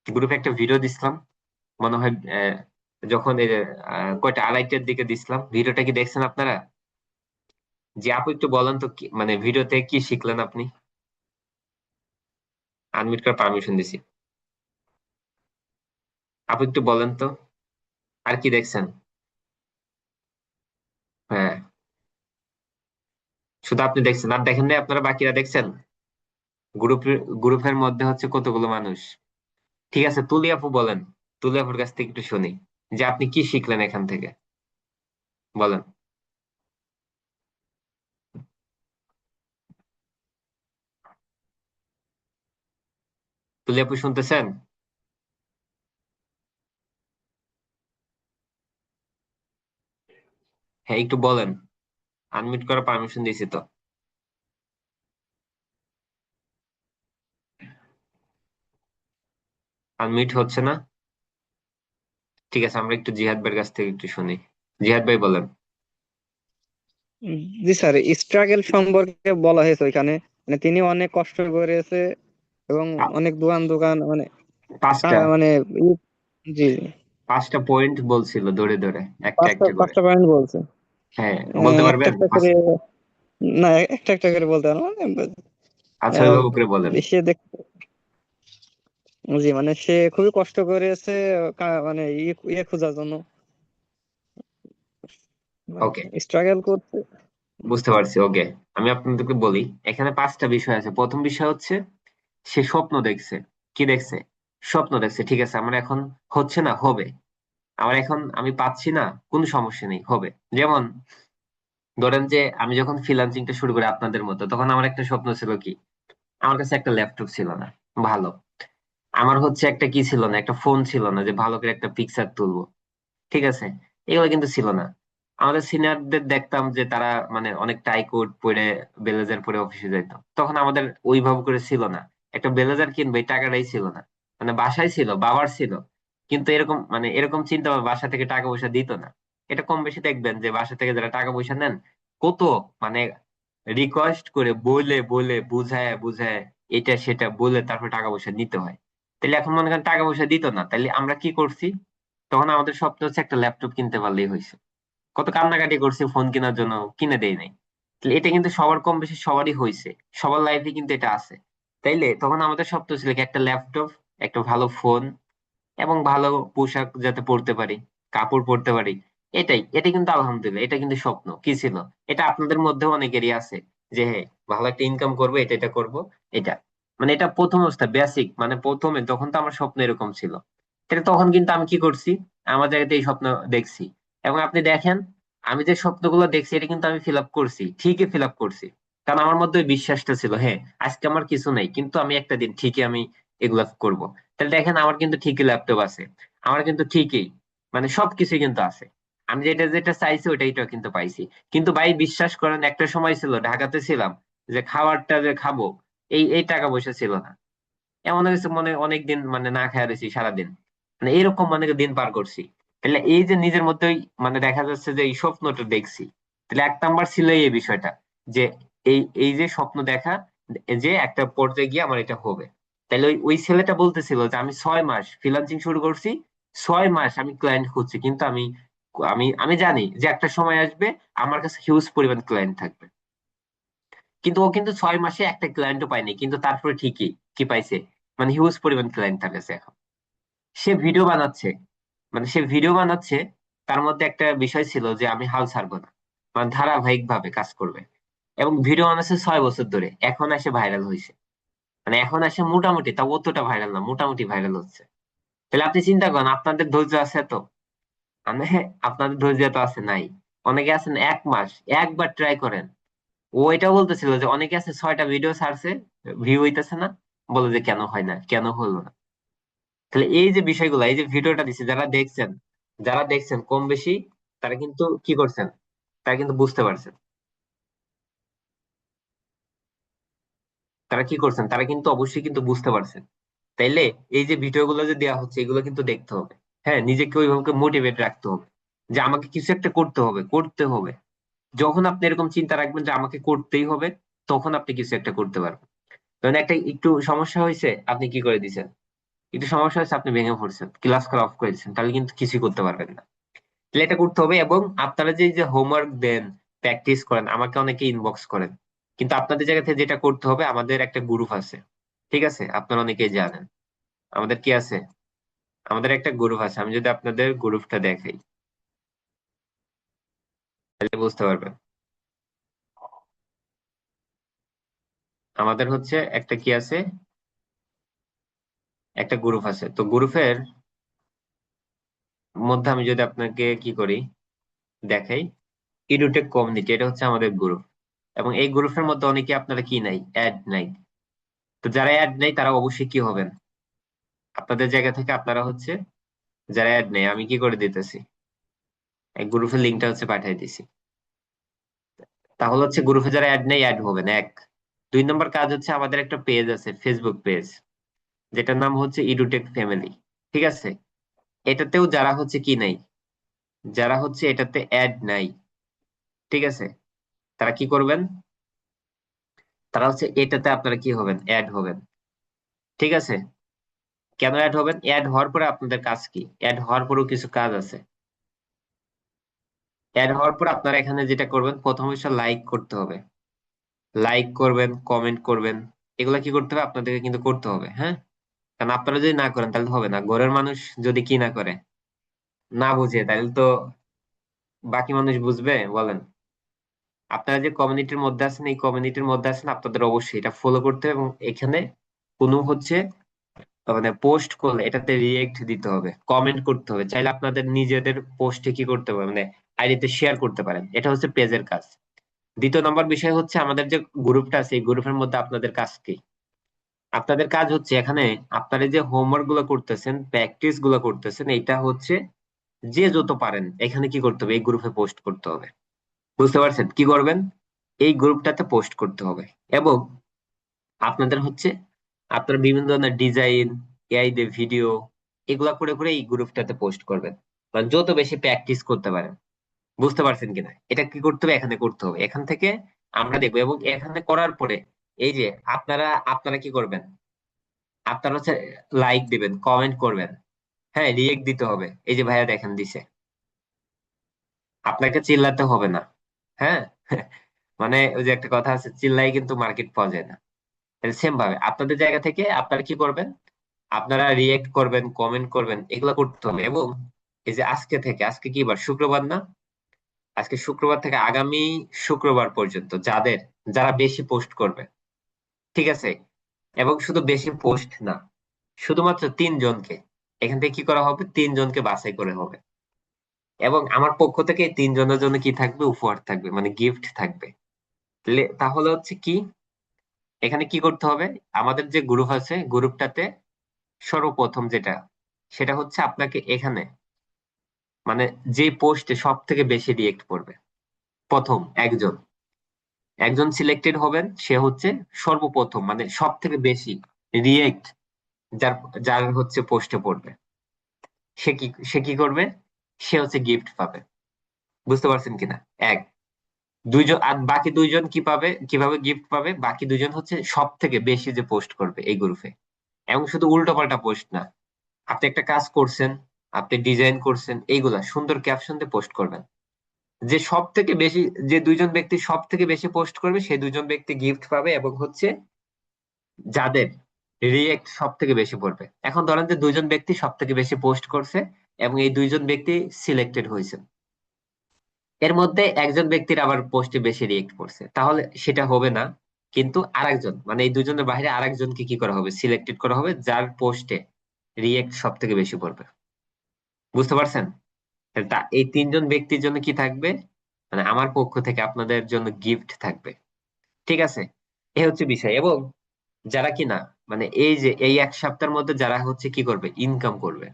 গ্রুপে একটা ভিডিও দিছিলাম, মনে হয় যখন এই যে, কয়টা 2:30টার দিকে দিছিলাম, ভিডিওটা কি দেখছেন আপনারা? যে আপু একটু বলেন তো মানে ভিডিওতে কি শিখলেন আপনি? আনমিউট করার পারমিশন দিছি। আপু একটু বলেন তো, আর কি দেখছেন? হ্যাঁ, শুধু আপনি দেখছেন আর দেখেন নাই, আপনারা বাকিরা দেখছেন? গ্রুপের গ্রুপের মধ্যে হচ্ছে কতগুলো মানুষ? ঠিক আছে, তুলি আপু বলেন। তুলি আপুর কাছ থেকে একটু শুনি যে আপনি কি শিখলেন এখান থেকে, বলেন। তুলি আপু শুনতেছেন? হ্যাঁ, একটু বলেন। আনমিউট করার পারমিশন দিয়েছি তো। আনমিউট হচ্ছে না। ঠিক আছে, আমরা একটু জিহাদ ভাইয়ের কাছ থেকে একটু শুনি। জিহাদ ভাই বলেন। জি স্যার, স্ট্রাগল সম্পর্কে বলা হয়েছে ওইখানে। মানে তিনি অনেক কষ্ট করেছে এবং আ- অনেক দোকান দোকান মানে পাঁচটা মানে ই- জি জি, পাঁচটা পয়েন্ট বলছিল ধরে ধরে, একটা পাঁচটা একটা করে। পাঁচটা পয়েন্ট বলছে। হ্যাঁ, বলতে একটা পারবেন একটা করে, না একটা একটা করে বলতে পারবো মানে আচ্ছা, আহ, ওইভাবে করে বলেন। সে দেখ, জি মানে সে খুবই কষ্ট করেছে মানে ইয়ে খোঁজার জন্য, মানে ওকে, স্ট্রাগল করছে। বুঝতে পারছি। ওকে, আমি আপনাদেরকে বলি। এখানে পাঁচটা বিষয় আছে। প্রথম বিষয় হচ্ছে সে স্বপ্ন দেখছে। কি দেখছে? স্বপ্ন দেখছে। ঠিক আছে, আমার এখন হচ্ছে না, হবে। আমার এখন আমি পাচ্ছি না, কোনো সমস্যা নেই, হবে। যেমন ধরেন যে আমি যখন ফ্রিল্যান্সিংটা শুরু করি আপনাদের মতো, তখন আমার একটা স্বপ্ন ছিল কি, আমার কাছে একটা ল্যাপটপ ছিল না ভালো। আমার হচ্ছে একটা কি ছিল না, একটা ফোন ছিল না যে ভালো করে একটা পিকচার তুলবো। ঠিক আছে, এগুলো কিন্তু ছিল না। আমাদের সিনিয়রদের দেখতাম যে তারা মানে অনেক টাই কোট পরে, ব্লেজার পরে অফিসে যেত। তখন আমাদের ওইভাবে করে ছিল না। একটা ব্লেজার কিনবে এই টাকাটাই ছিল না। মানে বাসায় ছিল, বাবার ছিল, কিন্তু এরকম মানে এরকম চিন্তা বাসা থেকে টাকা পয়সা দিত না। এটা কম বেশি দেখবেন যে বাসা থেকে যারা টাকা পয়সা নেন, কত মানে রিকোয়েস্ট করে বলে বলে বুঝায় বুঝায় এটা সেটা বলে তারপর টাকা পয়সা নিতে হয়। তাহলে এখন মনে করেন টাকা পয়সা দিত না, তাহলে আমরা কি করছি? তখন আমাদের স্বপ্ন হচ্ছে একটা ল্যাপটপ কিনতে পারলেই হয়েছে। কত কান্নাকাটি করছি ফোন কেনার জন্য, কিনে দেয় নাই। তাহলে এটা কিন্তু সবার কম বেশি সবারই হয়েছে, সবার লাইফে কিন্তু এটা আছে। তাইলে তখন আমাদের স্বপ্ন ছিল কি একটা ল্যাপটপ, একটা ভালো ফোন, এবং ভালো পোশাক যাতে পরতে পারি, কাপড় পরতে পারি। এটা কিন্তু আলহামদুলিল্লাহ, এটা কিন্তু স্বপ্ন কি ছিল। এটা আপনাদের মধ্যেও অনেকেরই আছে যে হ্যাঁ, ভালো একটা ইনকাম করবো, এটা এটা করবো। এটা মানে এটা প্রথম অবস্থা, বেসিক মানে প্রথমে তখন তো আমার স্বপ্ন এরকম ছিল। তাহলে তখন কিন্তু আমি কি করছি, আমার জায়গাতে এই স্বপ্ন দেখছি। এবং আপনি দেখেন, আমি যে স্বপ্নগুলো দেখছি এটা কিন্তু আমি ফিল আপ করছি, ঠিকই ফিল আপ করছি। কারণ আমার মধ্যে ওই বিশ্বাসটা ছিল, হ্যাঁ, আজকে আমার কিছু নেই কিন্তু আমি একটা দিন ঠিকই আমি এগুলা করব। তাহলে দেখেন, আমার কিন্তু ঠিকই ল্যাপটপ আছে, আমার কিন্তু ঠিকই মানে সবকিছু কিন্তু আছে। আমি যেটা যেটা চাইছি ওটাইটা কিন্তু পাইছি। কিন্তু ভাই বিশ্বাস করেন, একটা সময় ছিল ঢাকাতে ছিলাম, যে খাবারটা যে খাবো, এই টাকা পয়সা ছিল না। এমন হয়েছে মনে অনেক দিন মানে না খেয়ে রয়েছি সারাদিন, মানে এরকম মানে দিন পার করছি। তাহলে এই যে নিজের মধ্যেই মানে দেখা যাচ্ছে যে এই স্বপ্নটা দেখছি। তাহলে এক নাম্বার ছিল এই বিষয়টা, যে এই এই যে স্বপ্ন দেখা, যে একটা পর্যায়ে গিয়ে আমার এটা হবে। তাহলে ওই ওই ছেলেটা বলতেছিল যে আমি 6 মাস ফ্রিল্যান্সিং শুরু করছি, 6 মাস আমি ক্লায়েন্ট খুঁজছি, কিন্তু আমি আমি আমি জানি যে একটা সময় আসবে আমার কাছে হিউজ পরিমাণ ক্লায়েন্ট থাকবে। কিন্তু ও কিন্তু 6 মাসে একটা ক্লায়েন্টও পায়নি, কিন্তু তারপরে ঠিকই কি পাইছে, মানে হিউজ পরিমাণ ক্লায়েন্ট তার কাছে এখন। সে ভিডিও বানাচ্ছে, মানে সে ভিডিও বানাচ্ছে, তার মধ্যে একটা বিষয় ছিল যে আমি হাল ছাড়বো না, মানে ধারাবাহিক ভাবে কাজ করবে। এবং ভিডিও বানাচ্ছে 6 বছর ধরে, এখন এসে ভাইরাল হয়েছে। মানে এখন এসে মোটামুটি, তা অতটা ভাইরাল না, মোটামুটি ভাইরাল হচ্ছে। তাহলে আপনি চিন্তা করেন, আপনাদের ধৈর্য আছে তো? মানে আপনাদের ধৈর্য তো আছে নাই। অনেকে আছেন 1 মাস, একবার ট্রাই করেন। ও এটাও বলতেছিল যে অনেকে আছে 6টা ভিডিও ছাড়ছে, ভিউ হইতেছে না, বলে যে কেন হয় না, কেন হলো না। তাহলে এই যে বিষয়গুলো, এই যে ভিডিওটা দিচ্ছে, যারা দেখছেন কম বেশি, তারা কিন্তু কি করছেন, তারা কিন্তু বুঝতে পারছেন। তারা কি করছেন, তারা কিন্তু অবশ্যই কিন্তু বুঝতে পারছেন। তাইলে এই যে ভিডিওগুলো যে দেওয়া হচ্ছে, এগুলো কিন্তু দেখতে হবে। হ্যাঁ, নিজেকে ওইভাবে মোটিভেট রাখতে হবে যে আমাকে কিছু একটা করতে হবে, করতে হবে। যখন আপনি এরকম চিন্তা রাখবেন যে আমাকে করতেই হবে, তখন আপনি কিছু একটা করতে পারবেন। ধরেন একটা একটু সমস্যা হয়েছে, আপনি কি করে দিছেন, একটু সমস্যা হয়েছে আপনি ভেঙে পড়ছেন, ক্লাস করা অফ করে দিচ্ছেন, তাহলে কিন্তু কিছুই করতে পারবেন না। তাহলে এটা করতে হবে। এবং আপনারা যে যে হোমওয়ার্ক দেন, প্র্যাকটিস করেন, আমাকে অনেকে ইনবক্স করেন, কিন্তু আপনাদের জায়গা থেকে যেটা করতে হবে, আমাদের একটা গ্রুপ আছে। ঠিক আছে, আপনারা অনেকেই জানেন আমাদের কি আছে, আমাদের একটা গ্রুপ আছে। আমি যদি আপনাদের গ্রুপটা দেখাই, তাহলে বুঝতে পারবেন। আমাদের হচ্ছে একটা কি আছে, একটা গ্রুপ আছে। তো গ্রুপের মধ্যে আমি যদি আপনাকে কি করি দেখাই, ইডুটেক কমিউনিটি, এটা হচ্ছে আমাদের গ্রুপ। এবং এই গ্রুপের মধ্যে অনেকে আপনারা কি নাই, অ্যাড নাই। তো যারা অ্যাড নেই তারা অবশ্যই কি হবেন, আপনাদের জায়গা থেকে আপনারা হচ্ছে যারা অ্যাড নেই, আমি কি করে দিতেছি, এই গ্রুপের লিঙ্কটা হচ্ছে পাঠিয়ে দিছি। তাহলে হচ্ছে গ্রুপে যারা অ্যাড নেই অ্যাড হবেন, এক। 2 নম্বর কাজ হচ্ছে আমাদের একটা পেজ আছে, ফেসবুক পেজ, যেটার নাম হচ্ছে ইডুটেক ফ্যামিলি। ঠিক আছে, এটাতেও যারা হচ্ছে কি নাই, যারা হচ্ছে এটাতে অ্যাড নাই, ঠিক আছে, তারা কি করবেন, তারা হচ্ছে এটাতে আপনারা কি হবেন, অ্যাড হবেন। ঠিক আছে, কেন অ্যাড হবেন, অ্যাড হওয়ার পরে আপনাদের কাজ কি, অ্যাড হওয়ার পরেও কিছু কাজ আছে। অ্যাড হওয়ার পর আপনারা এখানে যেটা করবেন, প্রথম হচ্ছে লাইক করতে হবে, লাইক করবেন, কমেন্ট করবেন, এগুলা কি করতে হবে আপনাদেরকে কিন্তু করতে হবে, হ্যাঁ। কারণ আপনারা যদি না করেন তাহলে তো হবে না, ঘরের মানুষ যদি কি না করে, না বুঝে, তাহলে তো বাকি মানুষ বুঝবে বলেন। আপনারা যে কমিউনিটির মধ্যে আছেন, এই কমিউনিটির মধ্যে আছেন, আপনাদের অবশ্যই এটা ফলো করতে হবে। এবং এখানে কোনো হচ্ছে মানে পোস্ট করলে এটাতে রিয়েক্ট দিতে হবে, কমেন্ট করতে হবে, চাইলে আপনাদের নিজেদের পোস্টে কি করতে হবে, মানে আইডিতে শেয়ার করতে পারেন, এটা হচ্ছে পেজের কাজ। 2 নম্বর বিষয় হচ্ছে আমাদের যে গ্রুপটা আছে, এই গ্রুপের মধ্যে আপনাদের কাজ কি, আপনাদের কাজ হচ্ছে এখানে আপনারা যে হোমওয়ার্ক গুলো করতেছেন, প্র্যাকটিস গুলো করতেছেন, এটা হচ্ছে যে যত পারেন এখানে কি করতে হবে, এই গ্রুপে পোস্ট করতে হবে। বুঝতে পারছেন কি করবেন, এই গ্রুপটাতে পোস্ট করতে হবে। এবং আপনাদের হচ্ছে আপনারা বিভিন্ন ধরনের ডিজাইন, এআই দিয়ে ভিডিও, এগুলা করে করে এই গ্রুপটাতে পোস্ট করবেন, মানে যত বেশি প্র্যাকটিস করতে পারেন। বুঝতে পারছেন কিনা, এটা কি করতে হবে, এখানে করতে হবে, এখান থেকে আমরা দেখবো। এবং এখানে করার পরে এই যে আপনারা আপনারা কি করবেন, আপনারা হচ্ছে লাইক দিবেন, কমেন্ট করবেন, হ্যাঁ, রিয়েক্ট দিতে হবে। এই যে ভাইয়া দেখেন দিছে, আপনাকে চিল্লাতে হবে না, হ্যাঁ। মানে ওই যে একটা কথা আছে, চিল্লাই কিন্তু মার্কেট পাওয়া যায় না। সেম ভাবে আপনাদের জায়গা থেকে আপনারা কি করবেন, আপনারা রিয়েক্ট করবেন, কমেন্ট করবেন, এগুলো করতে হবে। এবং এই যে আজকে থেকে, আজকে কি বার, শুক্রবার না, আজকে শুক্রবার থেকে আগামী শুক্রবার পর্যন্ত যারা বেশি পোস্ট করবে, ঠিক আছে, এবং শুধু বেশি পোস্ট না, শুধুমাত্র 3 জনকে এখান থেকে কি করা হবে, 3 জনকে বাছাই করে হবে। এবং আমার পক্ষ থেকে এই 3 জনের জন্য কি থাকবে, উপহার থাকবে, মানে গিফট থাকবে। তাহলে হচ্ছে কি, এখানে কি করতে হবে, আমাদের যে গ্রুপ আছে, গ্রুপটাতে সর্বপ্রথম যেটা, সেটা হচ্ছে আপনাকে এখানে মানে যে পোস্টে সব থেকে বেশি রিয়েক্ট করবে, প্রথম একজন একজন সিলেক্টেড হবেন, সে হচ্ছে সর্বপ্রথম মানে সব থেকে বেশি রিয়েক্ট, যার যার হচ্ছে পোস্টে পড়বে, সে কি করবে, সে হচ্ছে গিফট পাবে। বুঝতে পারছেন কিনা, এক। 2 জন, আর বাকি 2 জন কি পাবে, কিভাবে গিফট পাবে, বাকি 2 জন হচ্ছে সব থেকে বেশি যে পোস্ট করবে এই গ্রুপে। এবং শুধু উল্টো পাল্টা পোস্ট না, আপনি একটা কাজ করছেন, আপনি ডিজাইন করছেন, এইগুলা সুন্দর ক্যাপশন দিয়ে পোস্ট করবেন। যে সব থেকে বেশি, যে 2 জন ব্যক্তি সব থেকে বেশি পোস্ট করবে, সেই 2 জন ব্যক্তি গিফট পাবে। এবং হচ্ছে যাদের রিয়েক্ট সব থেকে বেশি পড়বে, এখন ধরেন যে 2 জন ব্যক্তি সব থেকে বেশি পোস্ট করছে, এবং এই 2 জন ব্যক্তি সিলেক্টেড হয়েছে, এর মধ্যে একজন ব্যক্তির আবার পোস্টে বেশি রিয়েক্ট করছে, তাহলে সেটা হবে না। কিন্তু আরেকজন, মানে এই 2 জনের বাইরে আরেকজনকে কি করা হবে, সিলেক্টেড করা হবে, যার পোস্টে রিয়েক্ট সব থেকে বেশি পড়বে। বুঝতে পারছেন, এই 3 জন ব্যক্তির জন্য কি থাকবে, মানে আমার পক্ষ থেকে আপনাদের জন্য গিফট থাকবে। ঠিক আছে, এই হচ্ছে বিষয়। এবং যারা কিনা মানে এই যে এই 1 সপ্তাহের মধ্যে যারা হচ্ছে কি করবে, ইনকাম করবে,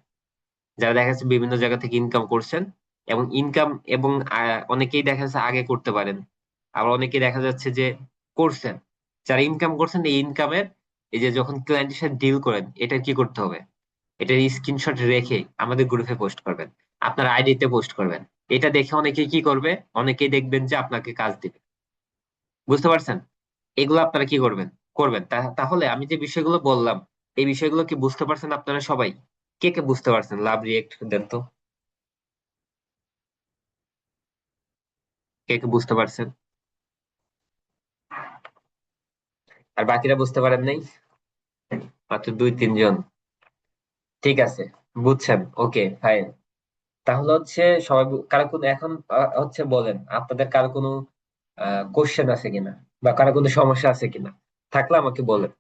যারা দেখা যাচ্ছে বিভিন্ন জায়গা থেকে ইনকাম করছেন, এবং ইনকাম, এবং অনেকেই দেখা যাচ্ছে আগে করতে পারেন, আবার অনেকেই দেখা যাচ্ছে যে করছেন, যারা ইনকাম করছেন, এই ইনকামের এই যে যখন ক্লায়েন্টের সাথে ডিল করেন, এটা কি করতে হবে, এটার স্ক্রিনশট রেখে আমাদের গ্রুপে পোস্ট করবেন, আপনার আইডিতে পোস্ট করবেন। এটা দেখে অনেকেই কি করবে, অনেকেই দেখবেন যে আপনাকে কাজ দিবে। বুঝতে পারছেন, এগুলো আপনারা কি করবেন, করবেন। তাহলে আমি যে বিষয়গুলো বললাম, এই বিষয়গুলো কি বুঝতে পারছেন আপনারা সবাই, কে কে বুঝতে পারছেন, লাভ রিয়েক্ট দেন তো, কে কে বুঝতে পারছেন, আর বাকিরা বুঝতে পারেন নাই, মাত্র 2-3 জন। ঠিক আছে, বুঝছেন, ওকে ফাইন। তাহলে হচ্ছে সবাই কারো কোনো এখন হচ্ছে বলেন আপনাদের কারো কোনো কোশ্চেন আছে কিনা, বা কারো কোনো সমস্যা আছে কিনা। থাকলে আমাকে বলেন।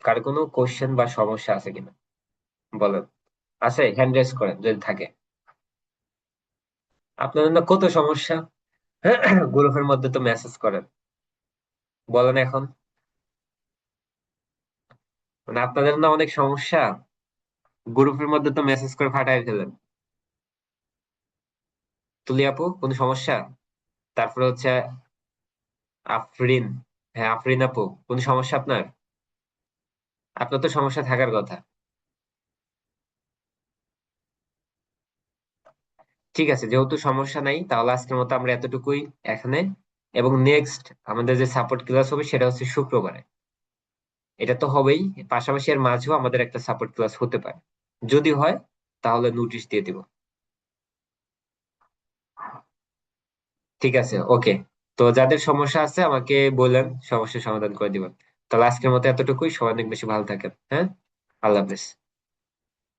কার কোনো কোশ্চেন বা সমস্যা আছে কিনা বলেন। আছে, হ্যান্ড রেজ করেন যদি থাকে। আপনাদের না কত সমস্যা, গ্রুপের মধ্যে তো মেসেজ করেন, বলেন এখন। মানে আপনাদের না অনেক সমস্যা, গ্রুপের মধ্যে তো মেসেজ করে ফাটাই ফেলেন। তুলি আপু কোনো সমস্যা? তারপরে হচ্ছে আফরিন, হ্যাঁ আফরিন আপু কোনো সমস্যা আপনার? আপনার তো সমস্যা থাকার কথা। ঠিক আছে, যেহেতু সমস্যা নাই তাহলে আজকের মতো আমরা এতটুকুই এখানে। এবং নেক্সট আমাদের যে সাপোর্ট ক্লাস হবে সেটা হচ্ছে শুক্রবারে। এটা তো হবেই, পাশাপাশি এর মাঝেও আমাদের একটা সাপোর্ট ক্লাস হতে পারে। যদি হয় তাহলে নোটিশ দিয়ে দিব। ঠিক আছে, ওকে। তো যাদের সমস্যা আছে আমাকে বললেন, সমস্যার সমাধান করে দিবেন। তাহলে আজকের মতো এতটুকুই, সবাই অনেক বেশি ভালো থাকেন, হ্যাঁ। আল্লাহ হাফেজ।